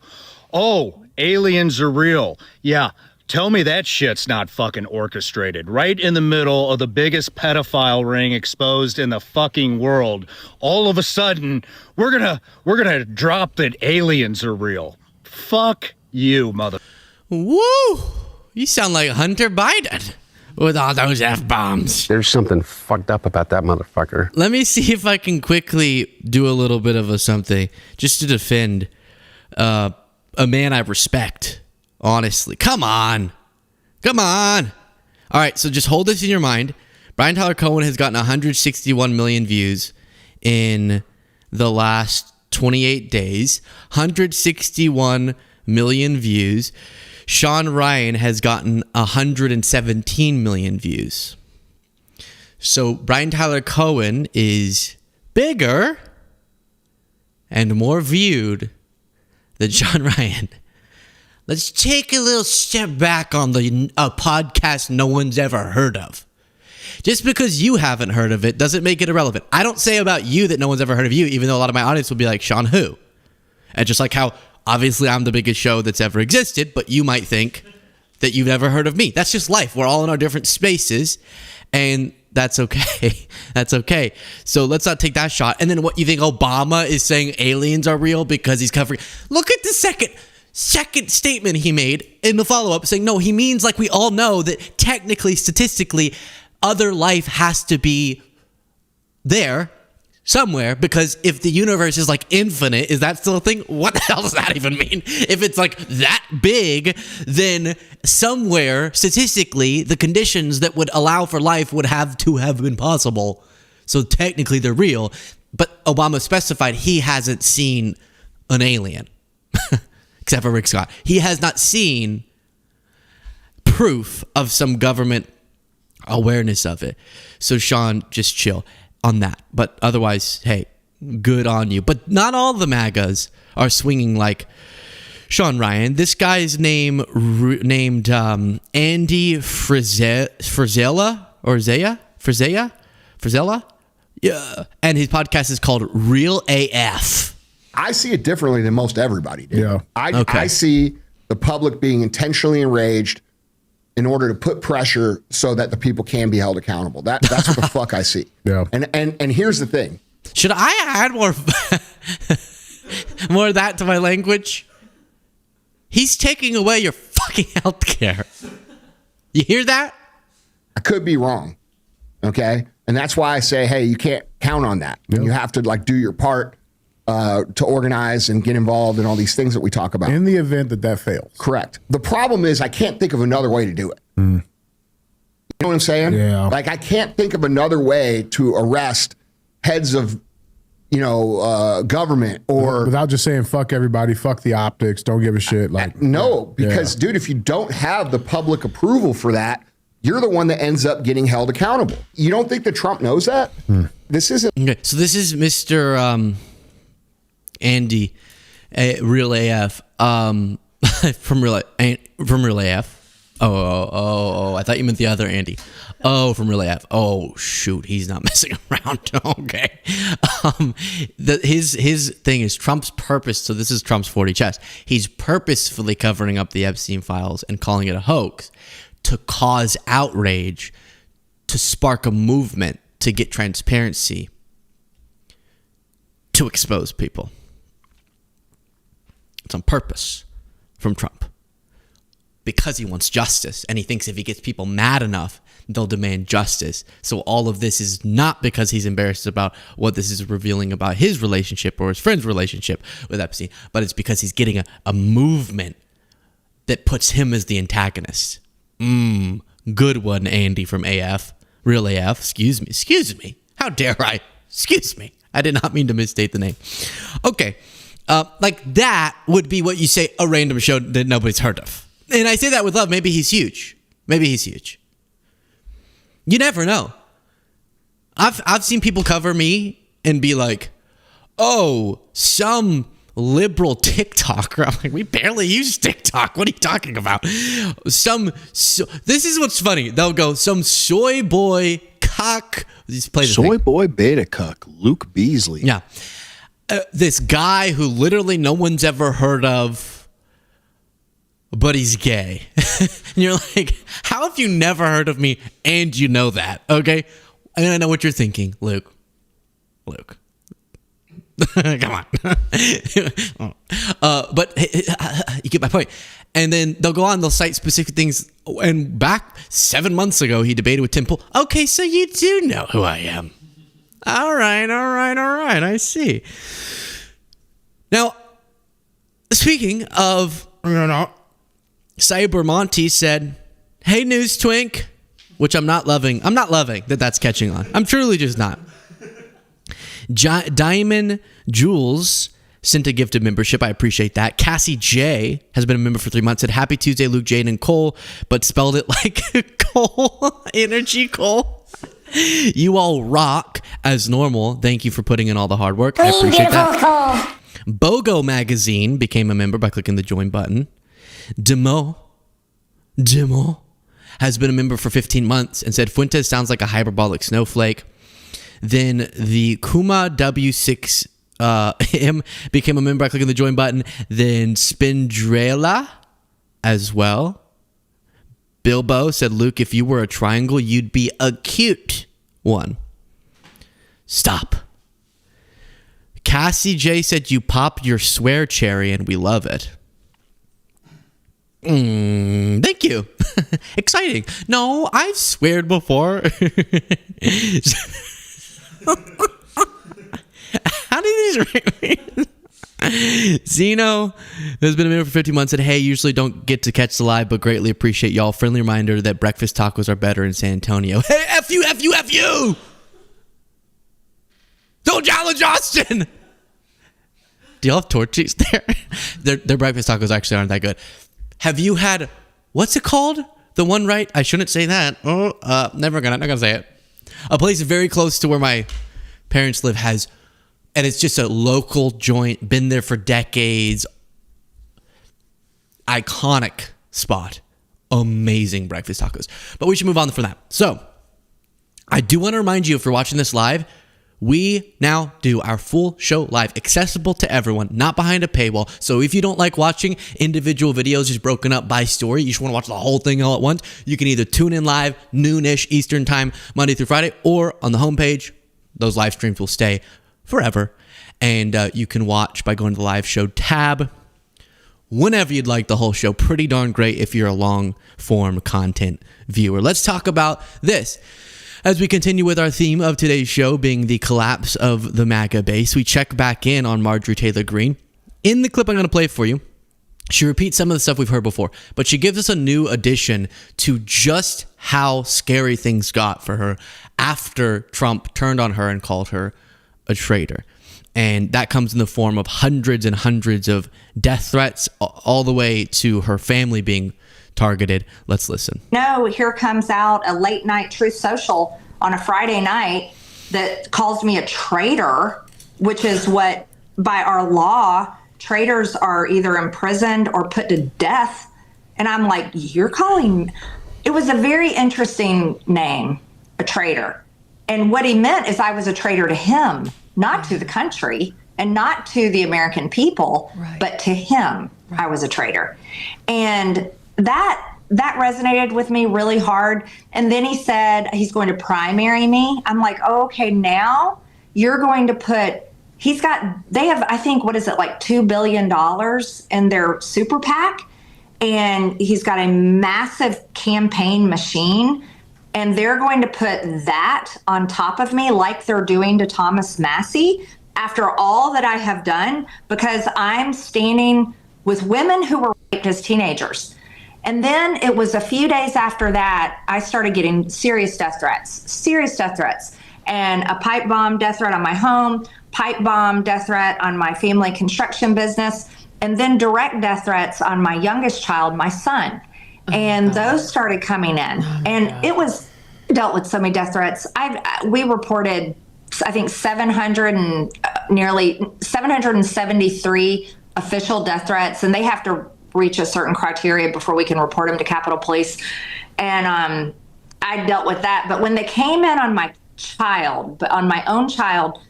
oh, aliens are real. Yeah, tell me that shit's not fucking orchestrated. Right in the middle of the biggest pedophile ring exposed in the fucking world. All of a sudden, we're gonna drop that aliens are real. Fuck you, mother. Woo! You sound like Hunter Biden with all those F-bombs. There's something fucked up about that motherfucker. Let me see if I can quickly do a little bit of a something just to defend a man I respect. Honestly. Come on. All right, so just hold this in your mind. Brian Tyler Cohen has gotten 161 million views in the last 28 days. 161 million views. Sean Ryan has gotten 117 million views. So Brian Tyler Cohen is bigger and more viewed than Sean Ryan. Let's take a little step back on the podcast no one's ever heard of. Just because you haven't heard of it doesn't make it irrelevant. I don't say about you that no one's ever heard of you, even though a lot of my audience will be like, Sean who? And just like how obviously I'm the biggest show that's ever existed, but you might think that you've never heard of me. That's just life. We're all in our different spaces, and that's okay. That's okay. So let's not take that shot. And then what, you think Obama is saying aliens are real because he's covering? Look at the second statement he made in the follow-up saying, no, he means like we all know that technically, statistically, other life has to be there somewhere, because if the universe is like infinite, is that still a thing? What the hell does that even mean? If it's like that big, then somewhere statistically the conditions that would allow for life would have to have been possible. So technically they're real, but Obama specified he hasn't seen an alien except for Rick Scott. He has not seen proof of some government awareness of it. So Sean, just chill on that. But otherwise, hey, good on you. But not all the MAGAs are swinging like Sean Ryan. This guy's named Andy Frizella? Yeah. And his podcast is called Real AF. I see it differently than most everybody do. Yeah. I see the public being intentionally enraged in order to put pressure so that the people can be held accountable. That's what the fuck I see. Yeah. And here's the thing. Should I add more more of that to my language? He's taking away your fucking healthcare. You hear that? I could be wrong. Okay? And that's why I say, hey, you can't count on that. Yeah. You have to like do your part to organize and get involved in all these things that we talk about. In the event that fails. Correct. The problem is I can't think of another way to do it. You know what I'm saying? Yeah. Like I can't think of another way to arrest heads of, government or without just saying fuck everybody, fuck the optics, don't give a shit. Like no, because dude, if you don't have the public approval for that, you're the one that ends up getting held accountable. You don't think that Trump knows that? This isn't. Okay, so this is Mr. Andy, Real AF, from Real AF. Oh, I thought you meant the other Andy. Oh, from Real AF. Oh, shoot, he's not messing around. Okay. His thing is Trump's purpose. So this is Trump's 40 chess. He's purposefully covering up the Epstein files and calling it a hoax to cause outrage, to spark a movement, to get transparency, to expose people. It's on purpose from Trump because he wants justice, and he thinks if he gets people mad enough, they'll demand justice. So all of this is not because he's embarrassed about what this is revealing about his relationship or his friend's relationship with Epstein, but it's because he's getting a movement that puts him as the antagonist. Good one, Andy from AF. Real AF. Excuse me. How dare I? Excuse me. I did not mean to misstate the name. Okay. Like that would be what you say a random show that nobody's heard of. And I say that with love. Maybe he's huge. You never know. I've seen people cover me and be like, oh, some liberal TikToker. I'm like, we barely use TikTok. What are you talking about? This is what's funny. They'll go, some soy boy cuck. Soy boy beta cuck, Luke Beasley. Yeah. This guy who literally no one's ever heard of, but he's gay. And you're like, how have you never heard of me and you know that? Okay. And I know what you're thinking, Luke. Come on. But you get my point. And then they'll go on, they'll cite specific things. And back 7 months ago, he debated with Tim Pool. Okay, so you do know who I am. All right. I see. Now, speaking of, Cyber Monty said, hey, News Twink, which I'm not loving. I'm not loving that that's catching on. I'm truly just not. Diamond Jules sent a gift of membership. I appreciate that. Cassie J has been a member for 3 months. Said, happy Tuesday, Luke, Jade, and Cole, but spelled it like Cole, Energy Cole. You all rock as normal. Thank you for putting in all the hard work. I appreciate that. BOGO Magazine became a member by clicking the join button. Demo has been a member for 15 months and said, Fuentes sounds like a hyperbolic snowflake. Then the Kuma W6 M became a member by clicking the join button. Then Spindrella as well. Bilbo said, Luke, if you were a triangle, you'd be a cute one. Stop. Cassie J said, you pop your swear cherry and we love it. Thank you. Exciting. No, I've sweared before. How did these Zeno has been a member for 50 months, said, hey, usually don't get to catch the live, but greatly appreciate y'all. Friendly reminder that breakfast tacos are better in San Antonio. Hey, F you, F you, F you! Don't challenge Austin! Do y'all have torchies there? Their breakfast tacos actually aren't that good. Have you had, what's it called? The one right, I shouldn't say that. Not gonna say it. A place very close to where my parents live has, and it's just a local joint, been there for decades. Iconic spot. Amazing breakfast tacos. But we should move on from that. So, I do want to remind you, if you're watching this live, we now do our full show live, accessible to everyone, not behind a paywall. So if you don't like watching individual videos just broken up by story, you just want to watch the whole thing all at once, you can either tune in live, noonish Eastern time, Monday through Friday, or on the homepage, those live streams will stay forever. And you can watch by going to the live show tab whenever you'd like the whole show. Pretty darn great if you're a long form content viewer. Let's talk about this. As we continue with our theme of today's show being the collapse of the Maga base, we check back in on Marjorie Taylor Greene. In the clip I'm going to play for you, she repeats some of the stuff we've heard before, but she gives us a new addition to just how scary things got for her after Trump turned on her and called her a traitor. And that comes in the form of hundreds and hundreds of death threats, all the way to her family being targeted. Let's listen. No, here comes out a late night Truth Social on a Friday night that calls me a traitor, which is what, by our law, traitors are either imprisoned or put to death. And I'm like, you're calling... It was a very interesting name, a traitor. And what he meant is I was a traitor to him, not to the country and not to the American people, but to him. I was a traitor. And that resonated with me really hard. And then he said he's going to primary me. I'm like, oh, okay, now you're going to put, they have, I think, what is it, like $2 billion in their super PAC. And he's got a massive campaign machine. And they're going to put that on top of me like they're doing to Thomas Massie after all that I have done, because I'm standing with women who were raped as teenagers. And then it was a few days after that, I started getting serious death threats, and a pipe bomb death threat on my home, pipe bomb death threat on my family construction business, and then direct death threats on my youngest child, my son. And those started coming in, and it was dealt with so many death threats. We reported, I think, nearly 773 official death threats, and they have to reach a certain criteria before we can report them to Capitol Police. And I dealt with that. But when they came in on my child, on my own child,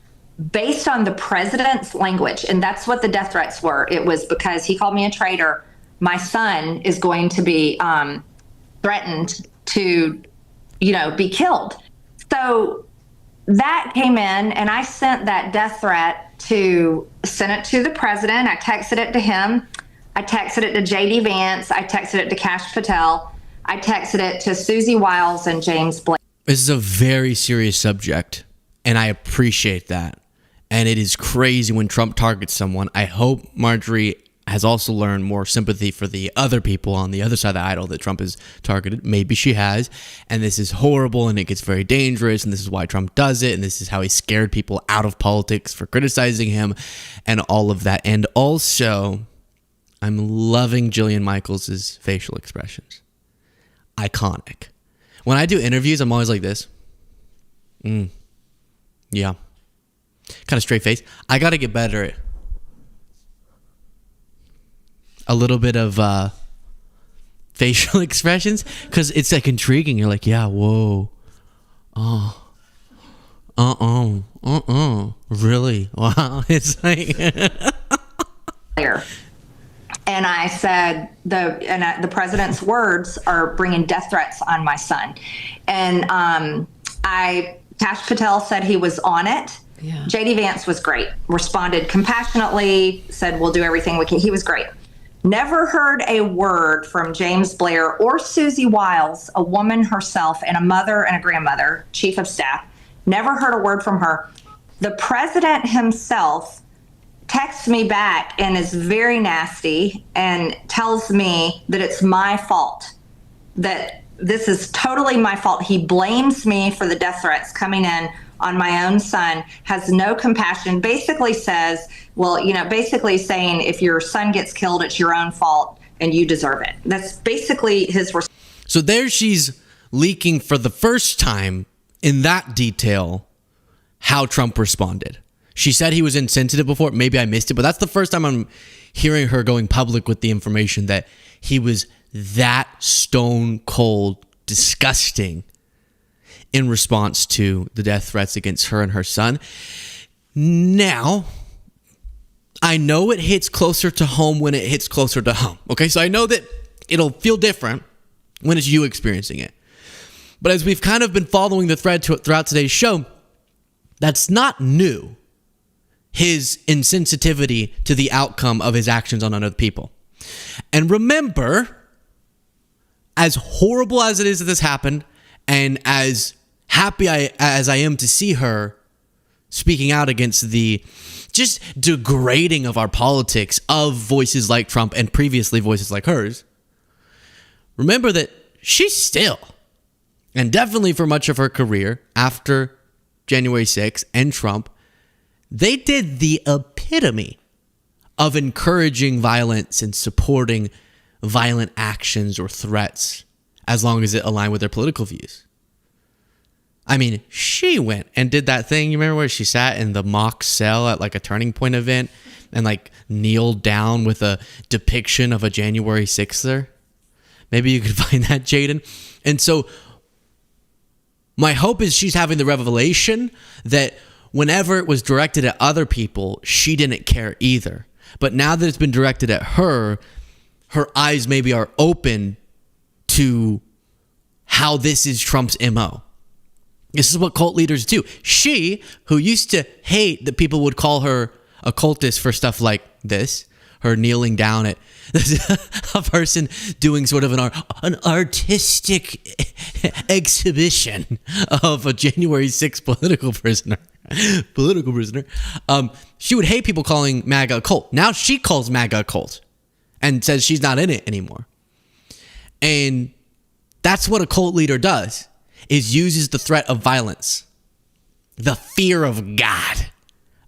based on the president's language, and that's what the death threats were, it was because he called me a traitor. My son is going to be threatened to, be killed. So that came in, and I sent that death threat to the president. I texted it to him. I texted it to J.D. Vance. I texted it to Kash Patel. I texted it to Susie Wiles and James Blake. This is a very serious subject, and I appreciate that. And it is crazy when Trump targets someone. I hope Marjorie has also learned more sympathy for the other people on the other side of the aisle that Trump has targeted. Maybe she has. And this is horrible, and it gets very dangerous, and this is why Trump does it, and this is how he scared people out of politics for criticizing him and all of that. And also, I'm loving Jillian Michaels' facial expressions. Iconic. When I do interviews, I'm always like this. Yeah. Kind of straight face. I got to get better at a little bit of facial expressions, because it's like intriguing. You're like, yeah, whoa. Oh. Really? Wow. It's like... And I said, the president's words are bringing death threats on my son. And Kash Patel said he was on it. Yeah. J.D. Vance was great, responded compassionately, said, we'll do everything we can. He was great. Never heard a word from James Blair or Susie Wiles, a woman herself and a mother and a grandmother, chief of staff. Never heard a word from her. The president himself texts me back and is very nasty and tells me that it's my fault, that this is totally my fault. He blames me for the death threats coming in on my own son, has no compassion, basically says, well, basically saying if your son gets killed, it's your own fault and you deserve it. That's basically his response. So there she's leaking for the first time in that detail how Trump responded. She said he was insensitive before. Maybe I missed it, but that's the first time I'm hearing her going public with the information that he was that stone cold disgusting in response to the death threats against her and her son. Now, I know it hits closer to home when it hits closer to home. Okay, so I know that it'll feel different when it's you experiencing it. But as we've kind of been following the thread throughout today's show, that's not new. His insensitivity to the outcome of his actions on other people. And remember, as horrible as it is that this happened, and as happy as I am to see her speaking out against the just degrading of our politics of voices like Trump and previously voices like hers, remember that she's still, and definitely for much of her career after January 6th and Trump, they did the epitome of encouraging violence and supporting violent actions or threats as long as it aligned with their political views. I mean, she went and did that thing. You remember where she sat in the mock cell at like a Turning Point event and like kneeled down with a depiction of a January 6th? Maybe you could find that, Jaden. And so my hope is she's having the revelation that whenever it was directed at other people, she didn't care either. But now that it's been directed at her, her eyes maybe are open to how this is Trump's MO. This is what cult leaders do. She, who used to hate that people would call her a cultist for stuff like this, her kneeling down at a person doing sort of an artistic exhibition of a January 6th political prisoner. She would hate people calling MAGA a cult. Now she calls MAGA a cult and says she's not in it anymore. And that's what a cult leader does, is uses the threat of violence, the fear of God,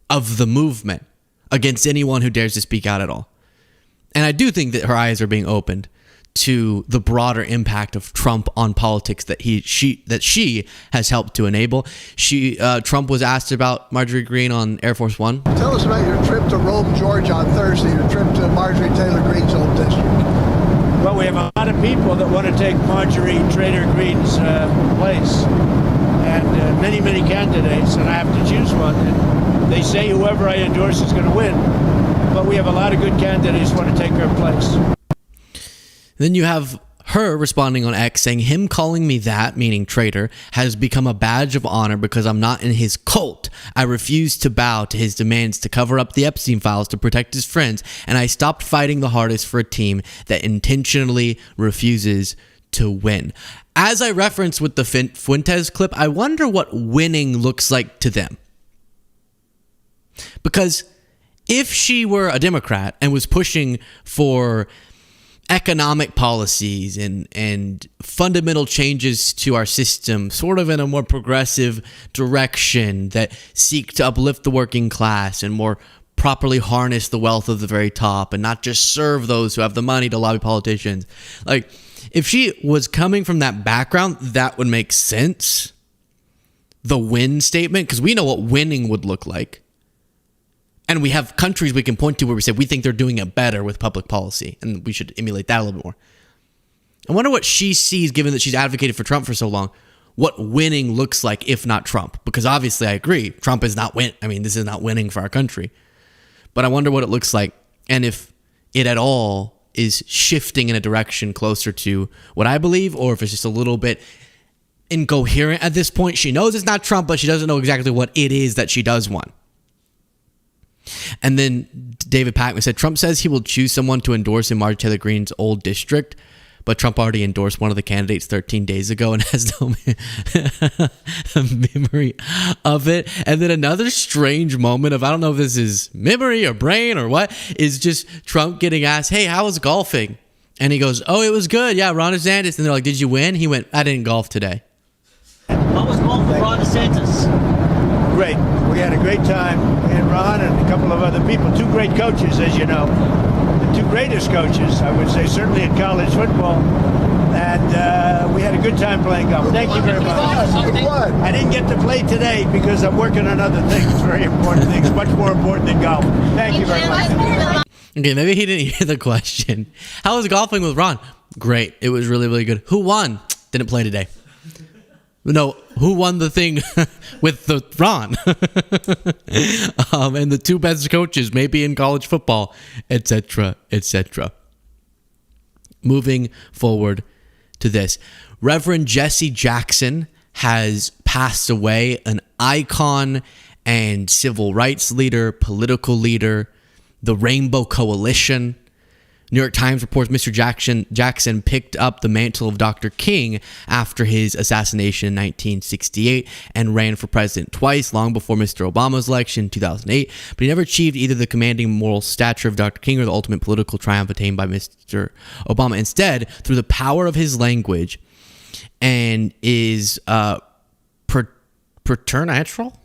of the movement against anyone who dares to speak out at all. And I do think that her eyes are being opened to the broader impact of Trump on politics that she has helped to enable. Trump was asked about Marjorie Greene on Air Force One. Tell us about your trip to Rome, Georgia on Thursday, your trip to Marjorie Taylor Greene's old district. Well, we have a lot of people that want to take Marjorie Taylor Greene's place, and many, many candidates, and I have to choose one. And they say whoever I endorse is going to win, but we have a lot of good candidates who want to take her place. Then you have her responding on X saying, him calling me that, meaning traitor, has become a badge of honor because I'm not in his cult. I refuse to bow to his demands to cover up the Epstein files to protect his friends, and I stopped fighting the hardest for a team that intentionally refuses to win. As I referenced with the Fuentes clip, I wonder what winning looks like to them. Because if she were a Democrat and was pushing for economic policies and fundamental changes to our system, sort of in a more progressive direction that seek to uplift the working class and more properly harness the wealth of the very top and not just serve those who have the money to lobby politicians. Like, if she was coming from that background, that would make sense. The win statement, because we know what winning would look like. And we have countries we can point to where we say we think they're doing it better with public policy, and we should emulate that a little bit more. I wonder what she sees, given that she's advocated for Trump for so long, what winning looks like if not Trump. Because obviously I agree, Trump is not win. I mean, this is not winning for our country. But I wonder what it looks like, and if it at all is shifting in a direction closer to what I believe, or if it's just a little bit incoherent at this point. She knows it's not Trump, but she doesn't know exactly what it is that she does want. And then David Packman said, Trump says he will choose someone to endorse in Marjorie Taylor Greene's old district, but but Trump already endorsed one of the candidates 13 days ago and has no memory of it. And then another strange moment of, I don't know if this is memory or brain or what, is just Trump getting asked, hey, how was golfing? And he goes, oh, it was good. Yeah, Ron DeSantis. And they're like, did you win? He went, I didn't golf today. How was golf with Ron DeSantis? Great. We had a great time. And Ron and a couple of other people, two great coaches, as you know. The two greatest coaches, I would say, certainly in college football. And we had a good time playing golf. Thank you very much. I didn't get to play today because I'm working on other things, very important things, much more important than golf. Thank you very much. Okay, maybe he didn't hear the question. How was golfing with Ron? Great. It was really, really good. Who won? Didn't play today. No, who won the thing with the Ron? And the two best coaches, maybe in college football, etc., etc. Moving forward to this. Reverend Jesse Jackson has passed away, an icon and civil rights leader, political leader, the Rainbow Coalition. New York Times reports Mr. Jackson picked up the mantle of Dr. King after his assassination in 1968 and ran for president twice, long before Mr. Obama's election in 2008, but he never achieved either the commanding moral stature of Dr. King or the ultimate political triumph attained by Mr. Obama. Instead, through the power of his language and his preternatural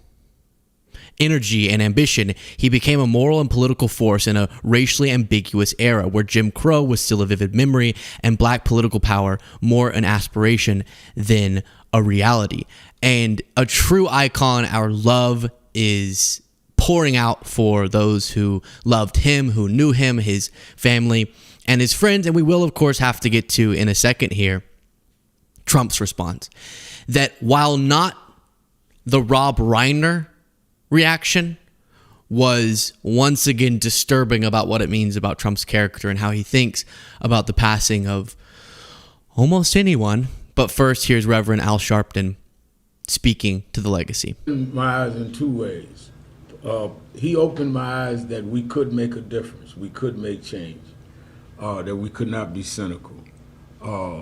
energy and ambition, he became a moral and political force in a racially ambiguous era where Jim Crow was still a vivid memory and black political power more an aspiration than a reality. And a true icon, our love is pouring out for those who loved him, who knew him, his family, and his friends. And we will, of course, have to get to, in a second here, Trump's response. That while not the Rob Reiner reaction was once again disturbing about what it means about Trump's character and how he thinks about the passing of almost anyone. But first, here's Reverend Al Sharpton speaking to the legacy. My eyes in two ways. He opened my eyes that we could make a difference, we could make change, that we could not be cynical.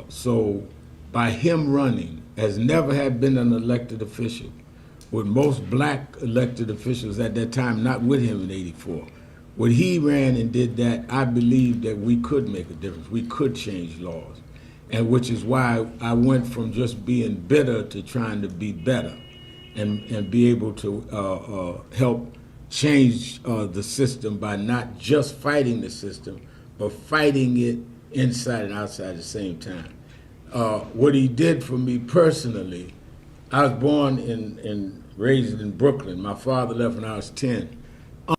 So by him running, as never had been an elected official, with most black elected officials at that time not with him in '84. When he ran and did that, I believed that we could make a difference. We could change laws. And which is why I went from just being bitter to trying to be better and be able to help change the system by not just fighting the system, but fighting it inside and outside at the same time. What he did for me personally, I was born and raised in Brooklyn. My father left when I was 10.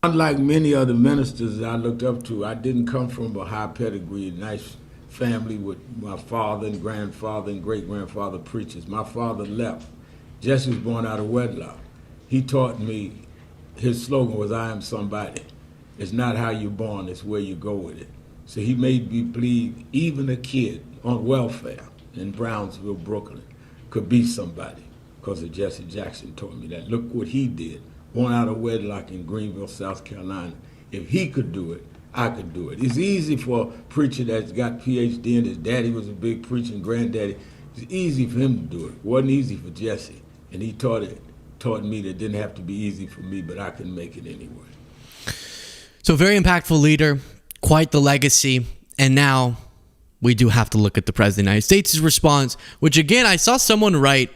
Unlike many other ministers that I looked up to, I didn't come from a high pedigree, nice family with my father and grandfather and great-grandfather preachers. My father left. Jesse was born out of wedlock. He taught me, his slogan was, I am somebody. It's not how you're born, it's where you go with it. So he made me believe even a kid on welfare in Brownsville, Brooklyn, could be somebody. Because of Jesse Jackson taught me that. Look what he did. Born out of wedlock in Greenville, South Carolina. If he could do it, I could do it. It's easy for a preacher that's got PhD and his daddy was a big preacher and granddaddy. It's easy for him to do it. It wasn't easy for Jesse. And he taught me that it didn't have to be easy for me, but I can make it anyway. So very impactful leader, quite the legacy. And now we do have to look at the President of the United States' response, which again, I saw someone write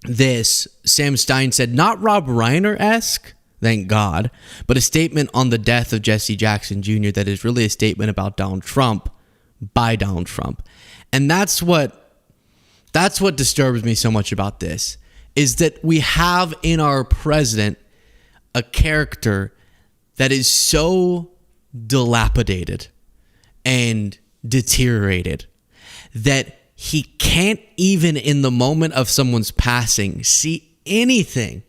this. Sam Stein said, not Rob Reiner-esque, thank God, but a statement on the death of Jesse Jackson Jr. that is really a statement about Donald Trump by Donald Trump. And that's what disturbs me so much about this, is that we have in our president a character that is so dilapidated and deteriorated that he can't even in the moment of someone's passing see anything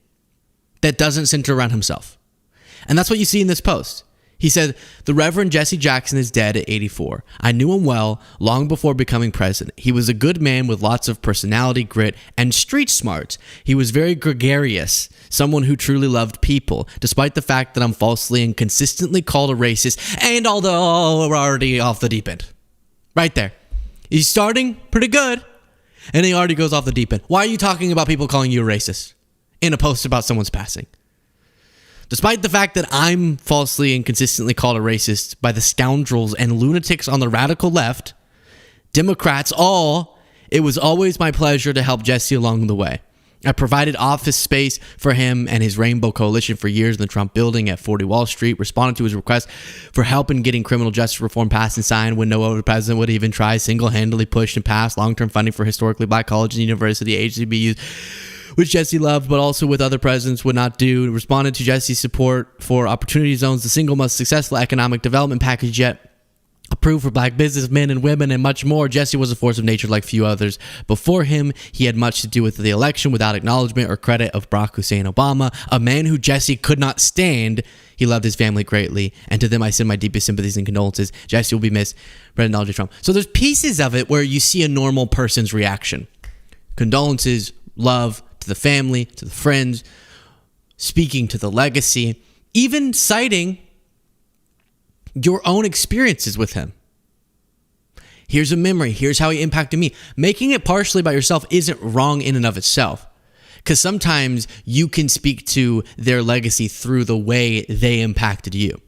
that doesn't center around himself. And that's what you see in this post. He said, the Reverend Jesse Jackson is dead at 84. I knew him well long before becoming president. He was a good man with lots of personality, grit, and street smarts. He was very gregarious, someone who truly loved people, despite the fact that I'm falsely and consistently called a racist, and although we're already off the deep end. Right there. He's starting pretty good, and he already goes off the deep end. Why are you talking about people calling you a racist in a post about someone's passing? Despite the fact that I'm falsely and consistently called a racist by the scoundrels and lunatics on the radical left, Democrats all, it was always my pleasure to help Jesse along the way. I provided office space for him and his Rainbow Coalition for years in the Trump building at 40 Wall Street, responded to his request for help in getting criminal justice reform passed and signed when no other president would even try, single-handedly pushed and passed long-term funding for historically black colleges and university HBCUs, which Jesse loved, but also with other presidents would not do. Responded to Jesse's support for Opportunity Zones, the single most successful economic development package yet approved for black businessmen and women, and much more. Jesse was a force of nature like few others before him. He had much to do with the election without acknowledgement or credit of Barack Hussein Obama, a man who Jesse could not stand. He loved his family greatly, and to them I send my deepest sympathies and condolences. Jesse will be missed. President Donald J. Trump. So there's pieces of it where you see a normal person's reaction. Condolences, love to the family, to the friends, speaking to the legacy, even citing your own experiences with him. Here's a memory. Here's how he impacted me. Making it partially about yourself isn't wrong in and of itself, because sometimes you can speak to their legacy through the way they impacted you.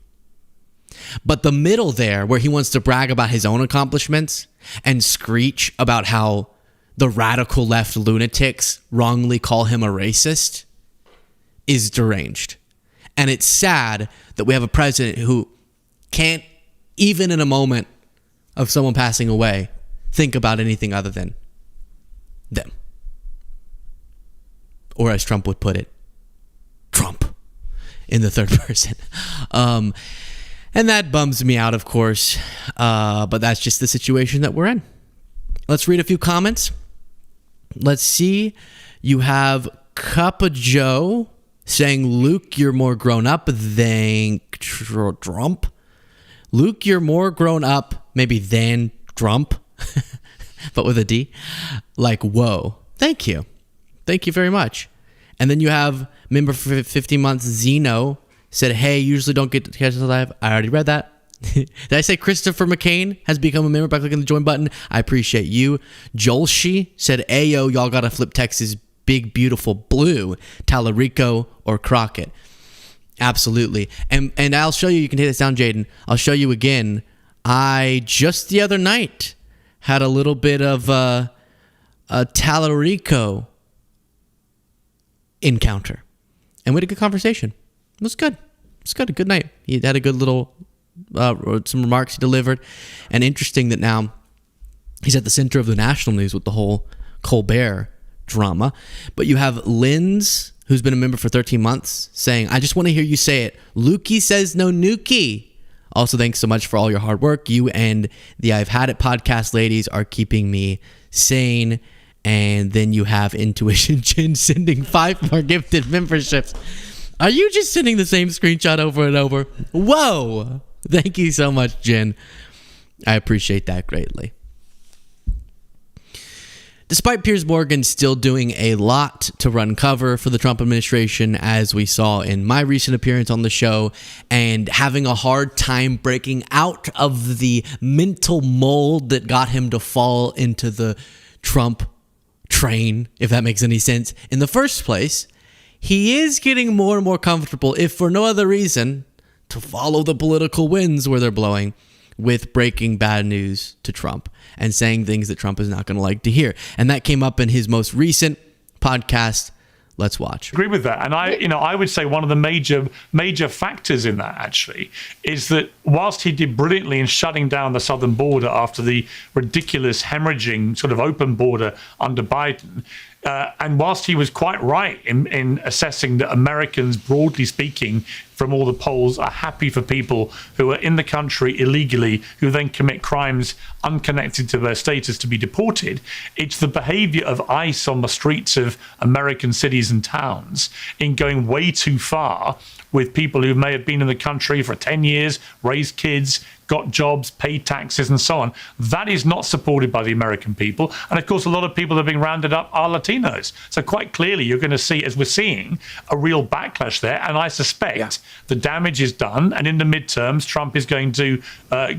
But the middle there, where he wants to brag about his own accomplishments and screech about how the radical left lunatics wrongly call him a racist, is deranged. And it's sad that we have a president who can't, even in a moment of someone passing away, think about anything other than them. Or as Trump would put it, Trump in the third person. And that bums me out, of course. But that's just the situation that we're in. Let's read a few comments. Let's see. You have Cup of Joe saying, Luke, you're more grown up than Trump. Luke, you're more grown up, maybe than Trump, but with a D. Like, whoa. Thank you. Thank you very much. And then you have member for 15 months, Zeno, said, hey, usually don't get to catch us live. I already read that. Did I say Christopher McCain has become a member by clicking the join button? I appreciate you. Jolshi said, ayo, y'all gotta flip Texas big, beautiful blue, Tallarico or Crockett. Absolutely. And I'll show you can take this down, Jaden. I'll show you again. I just the other night had a little bit of a Tallarico encounter. And we had a good conversation. It was good. It was good. A good night. He had a good little, some remarks he delivered. And interesting that now he's at the center of the national news with the whole Colbert drama. But you have Linz, who's been a member for 13 months, saying, I just want to hear you say it. Lukey says no Nuki. Also, thanks so much for all your hard work. You and the I've Had It podcast ladies are keeping me sane. And then you have Intuition Jen sending 5 more gifted memberships. Are you just sending the same screenshot over and over? Whoa. Thank you so much, Jen. I appreciate that greatly. Despite Piers Morgan still doing a lot to run cover for the Trump administration, as we saw in my recent appearance on the show, and having a hard time breaking out of the mental mold that got him to fall into the Trump train, if that makes any sense, in the first place, he is getting more and more comfortable, if for no other reason, to follow the political winds where they're blowing, with breaking bad news to Trump and saying things that Trump is not going to like to hear. And that came up in his most recent podcast. Let's watch. Agree with that. And I would say one of the major factors in that actually is that whilst he did brilliantly in shutting down the southern border after the ridiculous hemorrhaging sort of open border under Biden, and whilst he was quite right in assessing that Americans, broadly speaking, from all the polls, are happy for people who are in the country illegally, who then commit crimes unconnected to their status to be deported, it's the behavior of ICE on the streets of American cities and towns in going way too far with people who may have been in the country for 10 years, raised kids, got jobs, paid taxes, and so on. That is not supported by the American people. And of course, a lot of people that are being rounded up are Latinos. So quite clearly, you're going to see, as we're seeing, a real backlash there. And I suspect the damage is done. And in the midterms, Trump is going to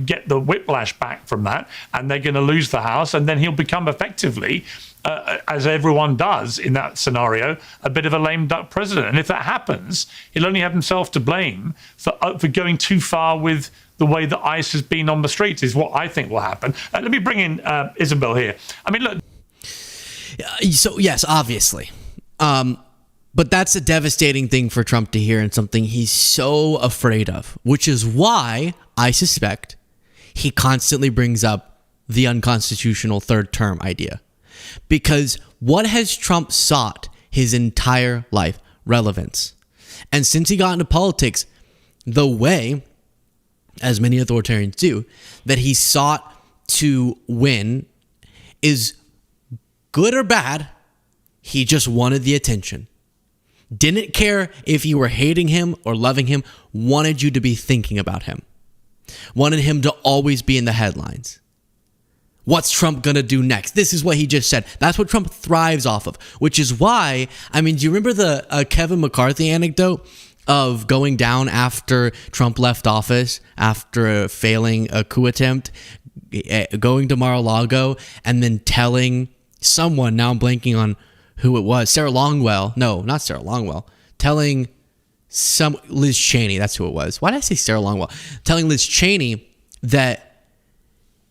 get the whiplash back from that. And they're going to lose the House. And then he'll become effectively, as everyone does in that scenario, a bit of a lame duck president. And if that happens, he'll only have himself to blame for going too far with the way that ICE has been on the streets, is what I think will happen. Let me bring in Isabel here. I mean, look. So, yes, obviously. But that's a devastating thing for Trump to hear, and something he's so afraid of, which is why I suspect he constantly brings up the unconstitutional third term idea. Because what has Trump sought his entire life? Relevance. And since he got into politics, the way, as many authoritarians do, that he sought to win is good or bad. He just wanted the attention. Didn't care if you were hating him or loving him, wanted you to be thinking about him. Wanted him to always be in the headlines. What's Trump going to do next? This is what he just said. That's what Trump thrives off of, which is why, I mean, do you remember the Kevin McCarthy anecdote of going down after Trump left office, after failing a coup attempt, going to Mar-a-Lago, and then telling someone, now I'm blanking on who it was, Sarah Longwell. No, not Sarah Longwell. Telling Liz Cheney, that's who it was. Why did I say Sarah Longwell? Telling Liz Cheney that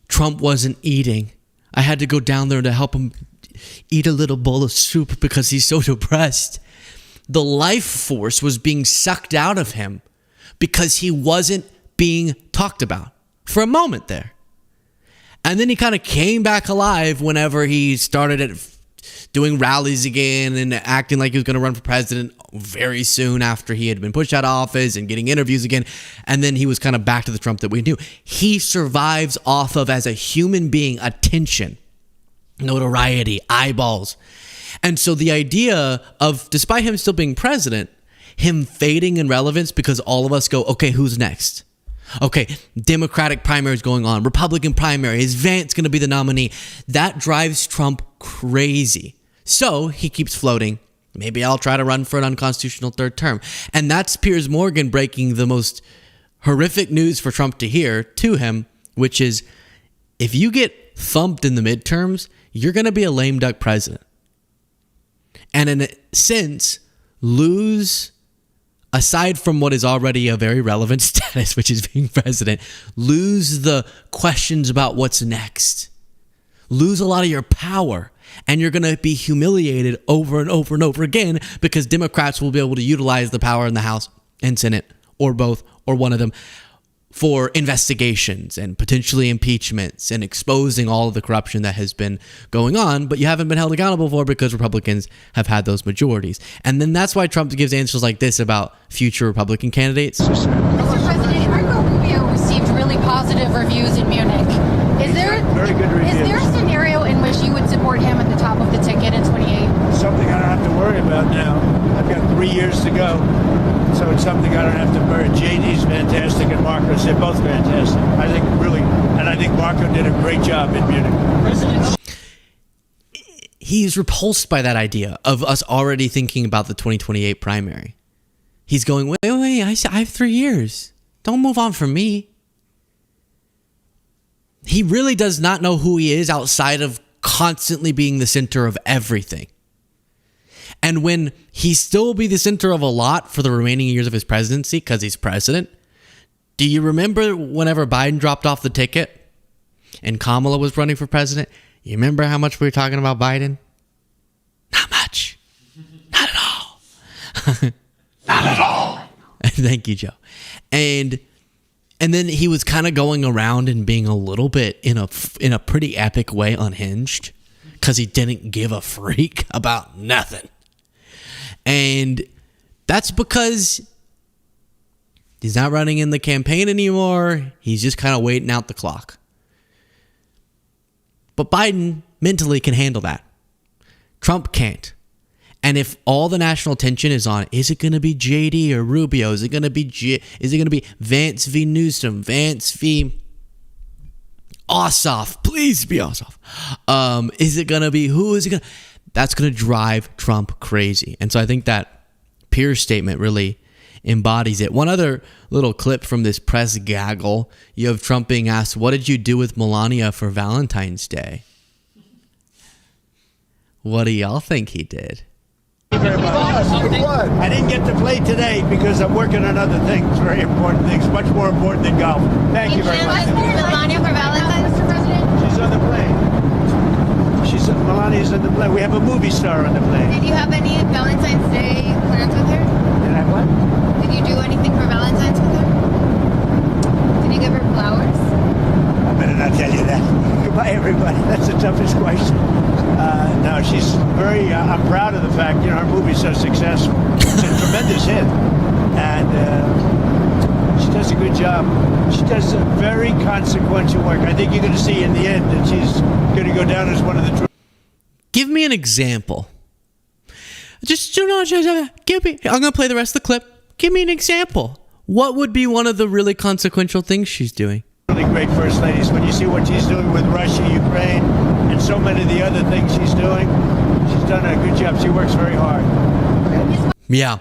Trump wasn't eating. I had to go down there to help him eat a little bowl of soup because he's so depressed. The life force was being sucked out of him because he wasn't being talked about for a moment there. And then he kind of came back alive whenever he started doing rallies again and acting like he was going to run for president very soon after he had been pushed out of office and getting interviews again. And then he was kind of back to the Trump that we knew. He survives off of, as a human being, attention, notoriety, eyeballs. And so the idea of, despite him still being president, him fading in relevance because all of us go, okay, who's next? Okay, Democratic primary is going on, Republican primary, is Vance going to be the nominee? That drives Trump crazy. So he keeps floating. Maybe I'll try to run for an unconstitutional third term. And that's Piers Morgan breaking the most horrific news for Trump to hear to him, which is, if you get thumped in the midterms, you're going to be a lame duck president. And in a sense, lose, aside from what is already a very relevant status, which is being president, lose the questions about what's next. Lose a lot of your power. And you're going to be humiliated over and over and over again because Democrats will be able to utilize the power in the House and Senate, or both, or one of them, for investigations and potentially impeachments and exposing all of the corruption that has been going on, but you haven't been held accountable for because Republicans have had those majorities. And then that's why Trump gives answers like this about future Republican candidates. Mr. President, Marco Rubio received really positive reviews in Munich. Is there a scenario in which you would support him at the top of the ticket in 28? Something I don't have to worry about now. I've got 3 years to go, so it's something I don't have to worry. JD's fantastic and Marco's, they're both fantastic. I think really, and I think Marco did a great job in Munich. He's repulsed by that idea of us already thinking about the 2028 primary. He's going, wait, I have 3 years. Don't move on from me. He really does not know who he is outside of constantly being the center of everything. And when he still will be the center of a lot for the remaining years of his presidency because he's president, do you remember whenever Biden dropped off the ticket and Kamala was running for president? You remember how much we were talking about Biden? Not much. Not at all. Not at all. Thank you, Joe. And then he was kind of going around and being a little bit in a pretty epic way unhinged because he didn't give a freak about nothing. And that's because he's not running in the campaign anymore. He's just kind of waiting out the clock. But Biden mentally can handle that. Trump can't. And if all the national attention is on, is it going to be JD or Rubio? Is it going to be Vance v. Newsom, Vance v. Ossoff. Please be Ossoff. Is it going to be, who is it going to? That's going to drive Trump crazy. And so I think that Pierce statement really embodies it. One other little clip from this press gaggle. You have Trump being asked, what did you do with Melania for Valentine's Day? What do y'all think he did? I didn't get to play today because I'm working on other things, very important things, much more important than golf. Thank you very much. Melania for Valentine's, Mr. President? She's on the plane. Melania's on the plane. We have a movie star on the plane. Did you have any Valentine's Day plans with her? Did I what? Did you do anything for Valentine's with her? Did you give her flowers? I better not tell you that. Goodbye, everybody. That's the toughest question. No, she's very, I'm proud of the fact, her movie's so successful. It's a tremendous hit. And she does a good job. She does a very consequential work. I think you're going to see in the end that she's going to go down as one of the... Give me an example. Give me... I'm going to play the rest of the clip. Give me an example. What would be one of the really consequential things she's doing? Really great first ladies. When you see what she's doing with Russia, Ukraine, and so many of the other things she's doing, she's done a good job. She works very hard. Yeah.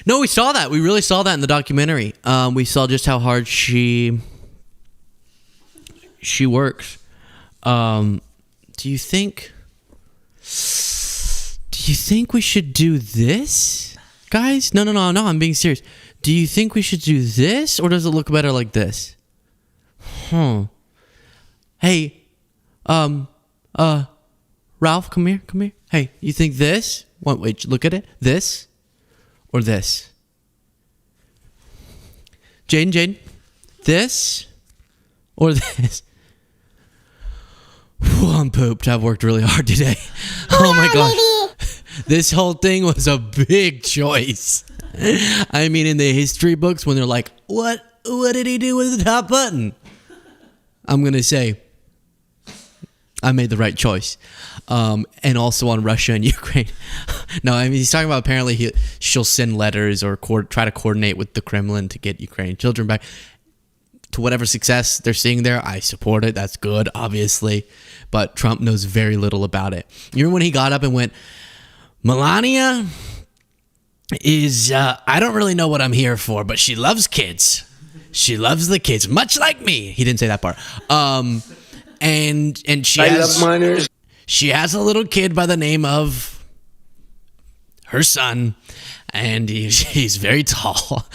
No, we saw that. We really saw that in the documentary. We saw just how hard she works. Do you think we should do this, guys? No, I'm being serious. Do you think we should do this, or does it look better like this? Hey, Ralph, come here. Hey, you think this? Wait, look at it. This or this? Jaden, this or this? Whew, I'm pooped. I've worked really hard today. Oh my gosh. This whole thing was a big choice. I mean, in the history books, when they're like, what did he do with the top button? I'm going to say, I made the right choice. And also on Russia and Ukraine. No, I mean, he's talking about apparently she'll send letters or try to coordinate with the Kremlin to get Ukrainian children back. To whatever success they're seeing there, I support it. That's good, obviously. But Trump knows very little about it. You remember when he got up and went, Melania is, I don't really know what I'm here for, but she loves kids. She loves the kids, much like me. He didn't say that part. And she love minors. She has a little kid by the name of her son, and he's very tall.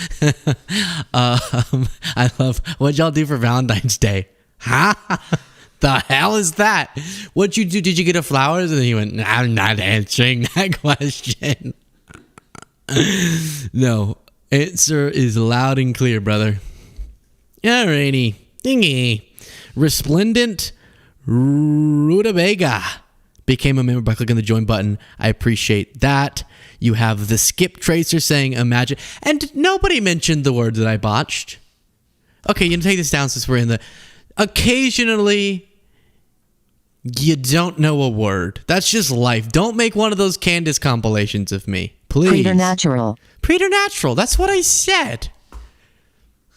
I love, what'd y'all do for Valentine's Day? Huh? The hell is that? What'd you do? Did you get her flowers? And he went, I'm not answering that question. No, answer is loud and clear, brother. Alrighty. Dingy. Resplendent Rutabaga became a member by clicking the join button. I appreciate that. You have the Skip Tracer saying imagine. And nobody mentioned the word that I botched. Okay, you can take this down since we're in the... Occasionally, you don't know a word. That's just life. Don't make one of those Candace compilations of me. Please. Preternatural. Preternatural. That's what I said.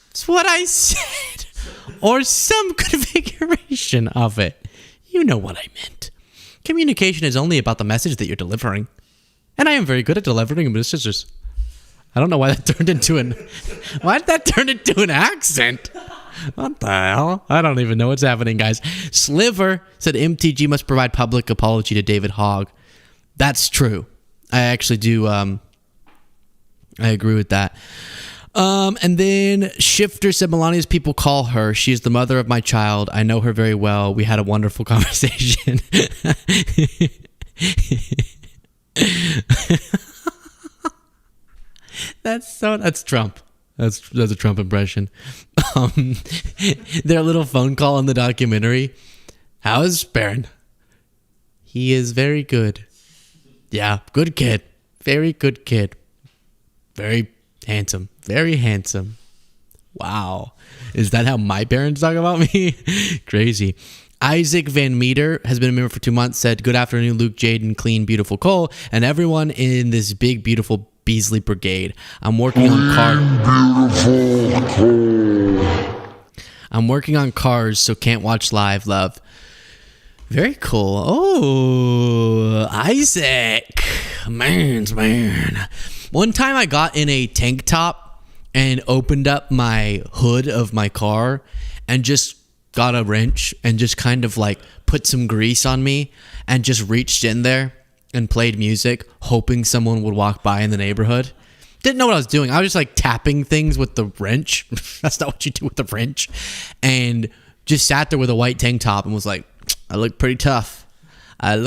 That's what I said. Or some configuration of it. You know what I meant. Communication is only about the message that you're delivering. And I am very good at delivering messages. I don't know why that turned into why did that turn into an accent? What the hell? I don't even know what's happening, guys. Sliver said MTG must provide public apology to David Hogg. That's true. I actually do. I agree with that. And then Shifter said, Melania's people call her. She is the mother of my child. I know her very well. We had a wonderful conversation. That's Trump. That's a Trump impression. Their little phone call in the documentary. How is Barron? He is very good. Yeah, good kid. Very good kid. Very handsome. Very handsome. Wow. Is that how my parents talk about me? Crazy. Isaac Van Meter has been a member for 2 months, said, good afternoon, Luke, Jaden, Clean, Beautiful Cole, and everyone in this big, beautiful Beasley I'm working on cars, so can't watch live, love. Very cool. Oh, Isaac. Man. One time I got in a tank top and opened up my hood of my car and just got a wrench and just kind of like put some grease on me and just reached in there and played music, hoping someone would walk by in the neighborhood. Didn't know what I was doing. I was just like tapping things with the wrench. That's not what you do with the wrench. And just sat there with a white tank top and was like, I look pretty tough. And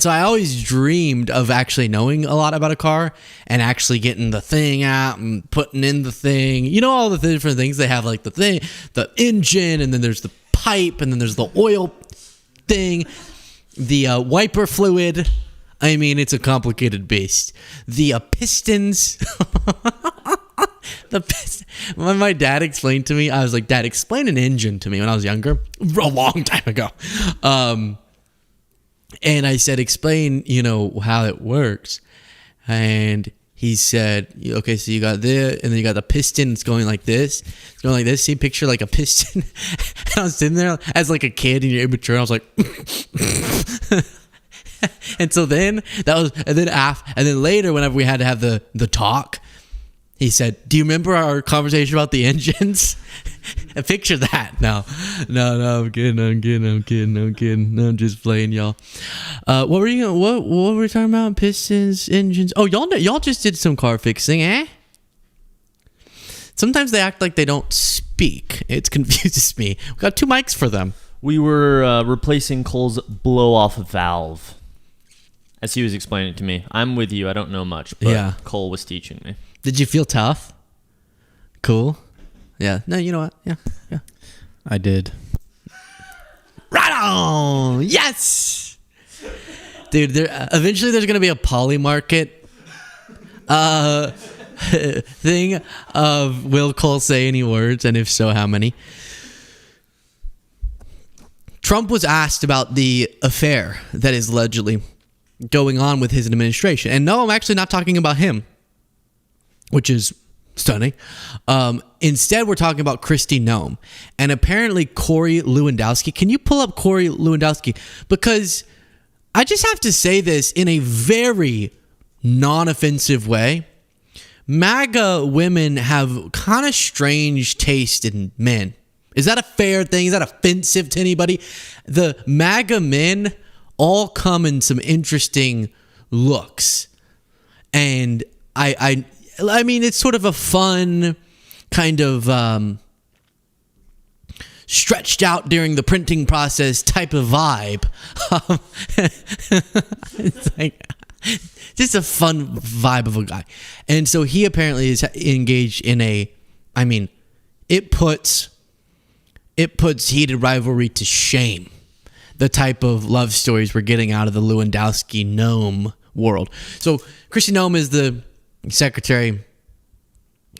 so I always dreamed of actually knowing a lot about a car and actually getting the thing out and putting in the thing. You know, all the different things they have, like the engine, and then there's the pipe, and then there's the oil thing, the wiper fluid. I mean, it's a complicated beast. The pistons. When my dad explained to me, I was like, Dad, explain an engine to me when I was younger, a long time ago. And I said, explain, how it works. And he said, okay, so you got this, and then you got the piston. It's going like this. It's going like this. See, picture like a piston. And I was sitting there as like a kid and you're immature. And I was like, and so then and then later, whenever we had to have the talk, he said, do you remember our conversation about the engines? And picture that. No, I'm kidding. No, I'm just playing, y'all. What were we talking about? Pistons, engines. Oh, y'all just did some car fixing, eh? Sometimes they act like they don't speak. It confuses me. We got 2 mics for them. We were replacing Cole's blow-off valve, as he was explaining it to me. I'm with you. I don't know much, but Cole was teaching me. Did you feel tough? Cool. Yeah. No, you know what? Yeah. I did. Right on. Yes. Dude, eventually there's going to be a Poly Market thing of will Cole say any words, and if so, how many? Trump was asked about the affair that is allegedly going on with his administration. And no, I'm actually not talking about him, which is stunning. Instead, we're talking about Kristi Noem and apparently Corey Lewandowski. Can you pull up Corey Lewandowski? Because I just have to say this in a very non-offensive way. MAGA women have kind of strange taste in men. Is that a fair thing? Is that offensive to anybody? The MAGA men all come in some interesting looks. And I mean, it's sort of a fun kind of stretched out during the printing process type of vibe. It's like just a fun vibe of a guy. And so he apparently is engaged in it puts heated rivalry to shame. The type of love stories we're getting out of the Lewandowski-Noem world. So Kristi Noem is the Secretary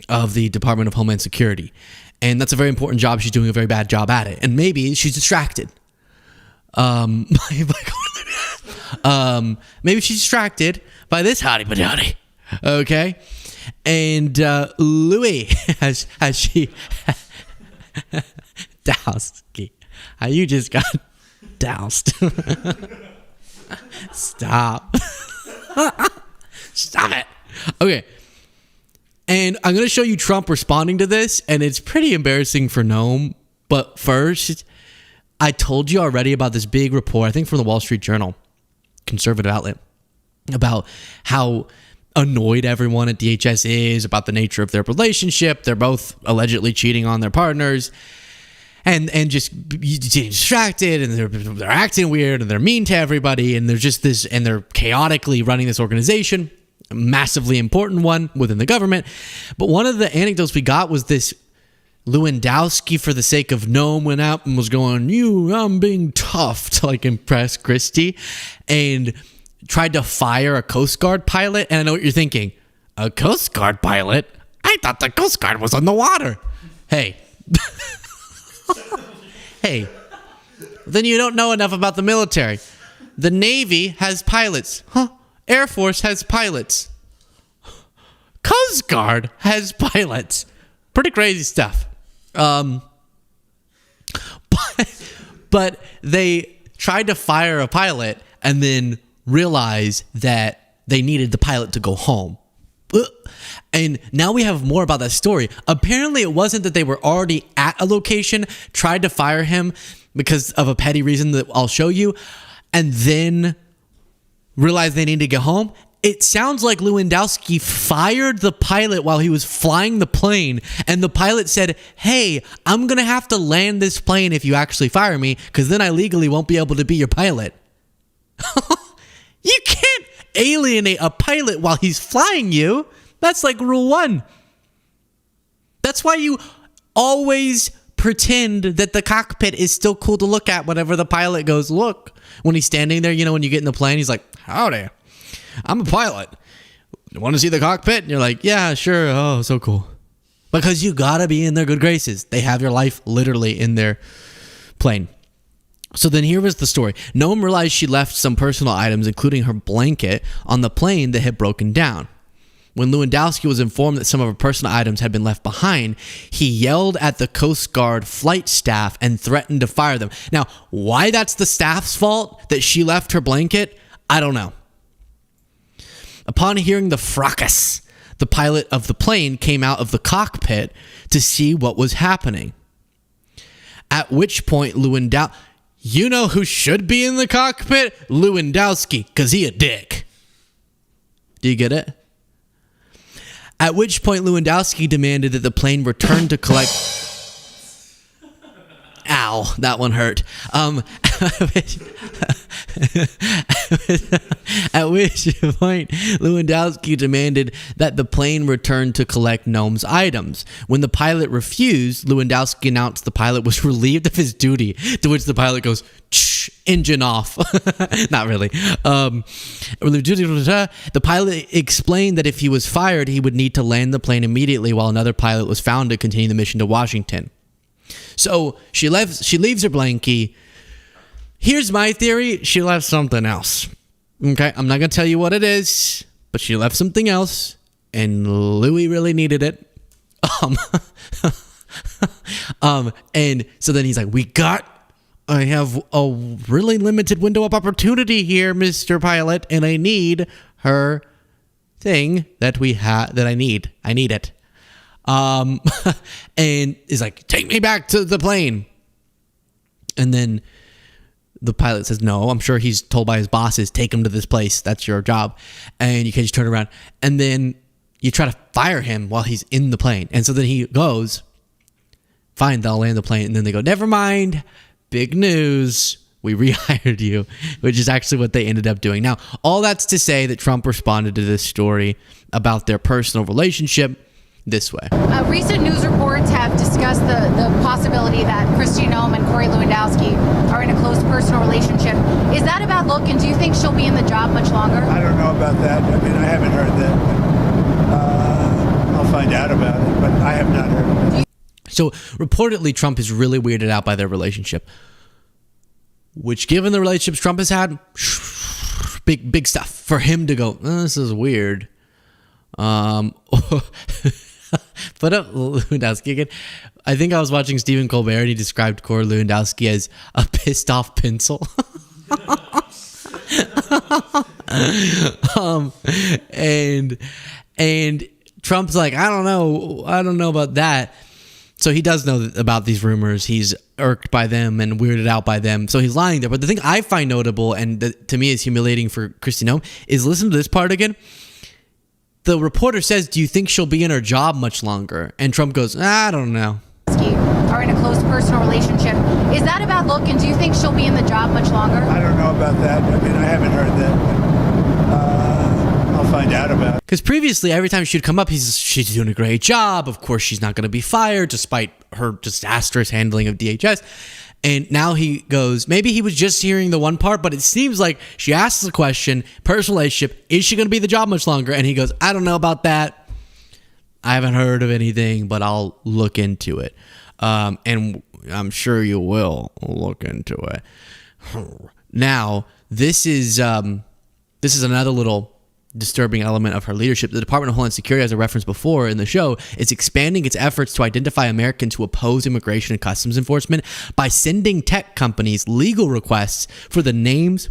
of the Department of Homeland Security. And that's a very important job. She's doing a very bad job at it. And maybe she's distracted. Maybe she's distracted by this hottie badotty. Okay? And Louis, has she doused? You just got doused. Stop. Stop it. Okay. And I'm going to show you Trump responding to this, and it's pretty embarrassing for Noem. But first, I told you already about this big report, I think from the Wall Street Journal, conservative outlet, about how annoyed everyone at DHS is about the nature of their relationship. They're both allegedly cheating on their partners. And just getting distracted, and they're acting weird, and they're mean to everybody, and they're chaotically running this organization, a massively important one within the government. But one of the anecdotes we got was this Lewandowski, for the sake of Noem, went out and was going, I'm being tough to impress Kristi, and tried to fire a Coast Guard pilot. And I know what you're thinking, a Coast Guard pilot? I thought the Coast Guard was on the water. Hey. Hey, then you don't know enough about the military. The Navy has pilots. Air Force has pilots. Coast Guard has pilots. Pretty crazy stuff. But they tried to fire a pilot and then realized that they needed the pilot to go home. And now we have more about that story. Apparently, it wasn't that they were already at a location, tried to fire him because of a petty reason that I'll show you, and then realized they needed to get home. It sounds like Lewandowski fired the pilot while he was flying the plane, and the pilot said, "Hey, I'm going to have to land this plane if you actually fire me, because then I legally won't be able to be your pilot." You can't alienate a pilot while he's flying you. That's like rule 1. That's why you always pretend that the cockpit is still cool to look at whenever the pilot goes, look. When he's standing there, when you get in the plane, he's like, howdy, I'm a pilot. You want to see the cockpit? And you're like, yeah, sure. Oh, so cool. Because you got to be in their good graces. They have your life literally in their plane. So then here was the story. Noam realized she left some personal items, including her blanket, on the plane that had broken down. When Lewandowski was informed that some of her personal items had been left behind, he yelled at the Coast Guard flight staff and threatened to fire them. Now, why that's the staff's fault that she left her blanket, I don't know. Upon hearing the fracas, the pilot of the plane came out of the cockpit to see what was happening. At which point, Lewandowski... You know who should be in the cockpit? Lewandowski, because he a dick. Do you get it? At which point, Lewandowski demanded that the plane return to collect... Ow, that one hurt. At which point, Lewandowski demanded that the plane return to collect Noam's items. When the pilot refused, Lewandowski announced the pilot was relieved of his duty, to which the pilot goes, engine off. Not really. The pilot explained that if he was fired, he would need to land the plane immediately while another pilot was found to continue the mission to Washington. So she leaves her blankie. Here's my theory. She left something else. Okay, I'm not going to tell you what it is, but she left something else, and Louis really needed it. And so then he's like, I have a really limited window of opportunity here, Mr. Pilot, and I need her thing that I need. I need it. And he's like, take me back to the plane. And then the pilot says, no, I'm sure he's told by his bosses, take him to this place. That's your job. And you can just turn around. And then you try to fire him while he's in the plane. And so then he goes, fine, they'll land the plane. And then they go, never mind. Big news. We rehired you, which is actually what they ended up doing. Now, all that's to say that Trump responded to this story about their personal relationship this way. Recent news reports have discussed the possibility that Kristi Noem and Corey Lewandowski are in a close personal relationship. Is that a bad look, and do you think she'll be in the job much longer? I don't know about that. I mean, I haven't heard that. I'll find out about it, but I have not heard it. So reportedly, Trump is really weirded out by their relationship, which, given the relationships Trump has had, big stuff for him to go, this is weird. Put up Lewandowski again. I think I was watching Stephen Colbert and he described Corey Lewandowski as a pissed off pencil. And Trump's like, I don't know about that. So he does know about these rumors. He's irked by them and weirded out by them. So he's lying there. But the thing I find notable and that to me is humiliating for Kristi Noem is listen to this part again. The reporter says, do you think she'll be in her job much longer? And Trump goes, I don't know. Are in a close personal relationship. Is that a bad look, and do you think she'll be in the job much longer? I don't know about that. I mean, I haven't heard that. I'll find out about it. Because previously, every time she'd come up, she's doing a great job. Of course, she's not going to be fired, despite her disastrous handling of DHS. And now he goes, maybe he was just hearing the one part, but it seems like she asks the question, personal relationship, is she going to be the job much longer? And he goes, I don't know about that. I haven't heard of anything, but I'll look into it. And I'm sure you will look into it. Now, this is another little disturbing element of her leadership. The Department of Homeland Security, as I referenced before in the show, is expanding its efforts to identify Americans who oppose immigration and customs enforcement by sending tech companies legal requests for the names,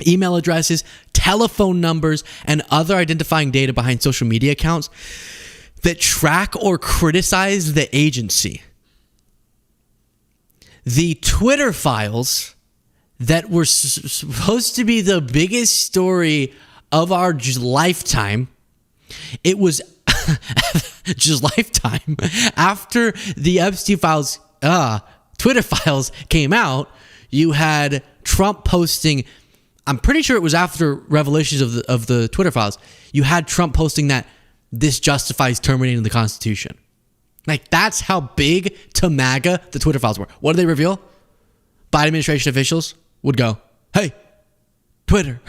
email addresses, telephone numbers, and other identifying data behind social media accounts that track or criticize the agency. The Twitter files that were supposed to be the biggest story of our lifetime, it was just lifetime. After the Epstein files, Twitter files came out, you had Trump posting, I'm pretty sure it was after revelations of the Twitter files, you had Trump posting that this justifies terminating the Constitution. Like, that's how big to MAGA the Twitter files were. What did they reveal? Biden administration officials would go, hey, Twitter,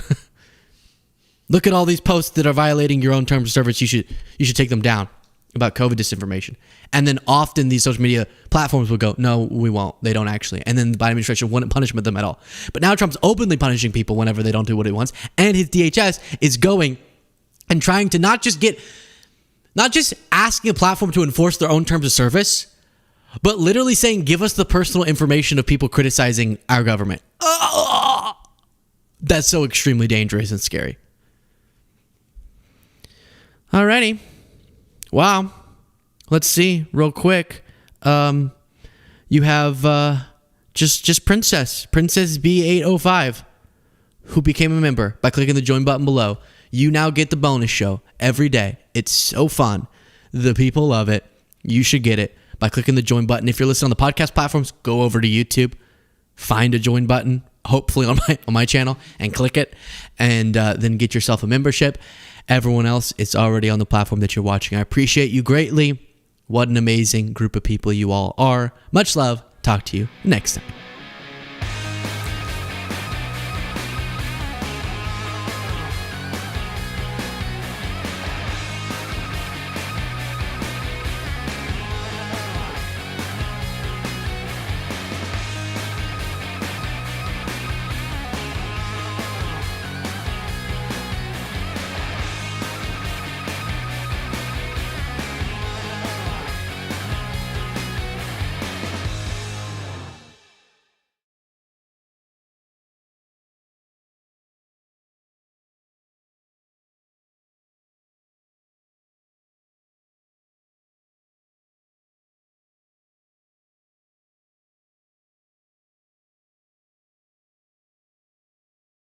look at all these posts that are violating your own terms of service. You should take them down about COVID disinformation. And then often these social media platforms would go, no, we won't. They don't actually. And then the Biden administration wouldn't punish them at all. But now Trump's openly punishing people whenever they don't do what he wants. And his DHS is going and trying to not just asking a platform to enforce their own terms of service, but literally saying, give us the personal information of people criticizing our government. That's so extremely dangerous and scary. Alrighty. Wow. Let's see real quick. You have just Princess B805, who became a member by clicking the join button below. You now get the bonus show every day. It's so fun. The people love it. You should get it by clicking the join button. If you're listening on the podcast platforms, go over to YouTube, find a join button, hopefully on my channel, and click it, and then get yourself a membership. Everyone else, it's already on the platform that you're watching. I appreciate you greatly. What an amazing group of people you all are. Much love. Talk to you next time.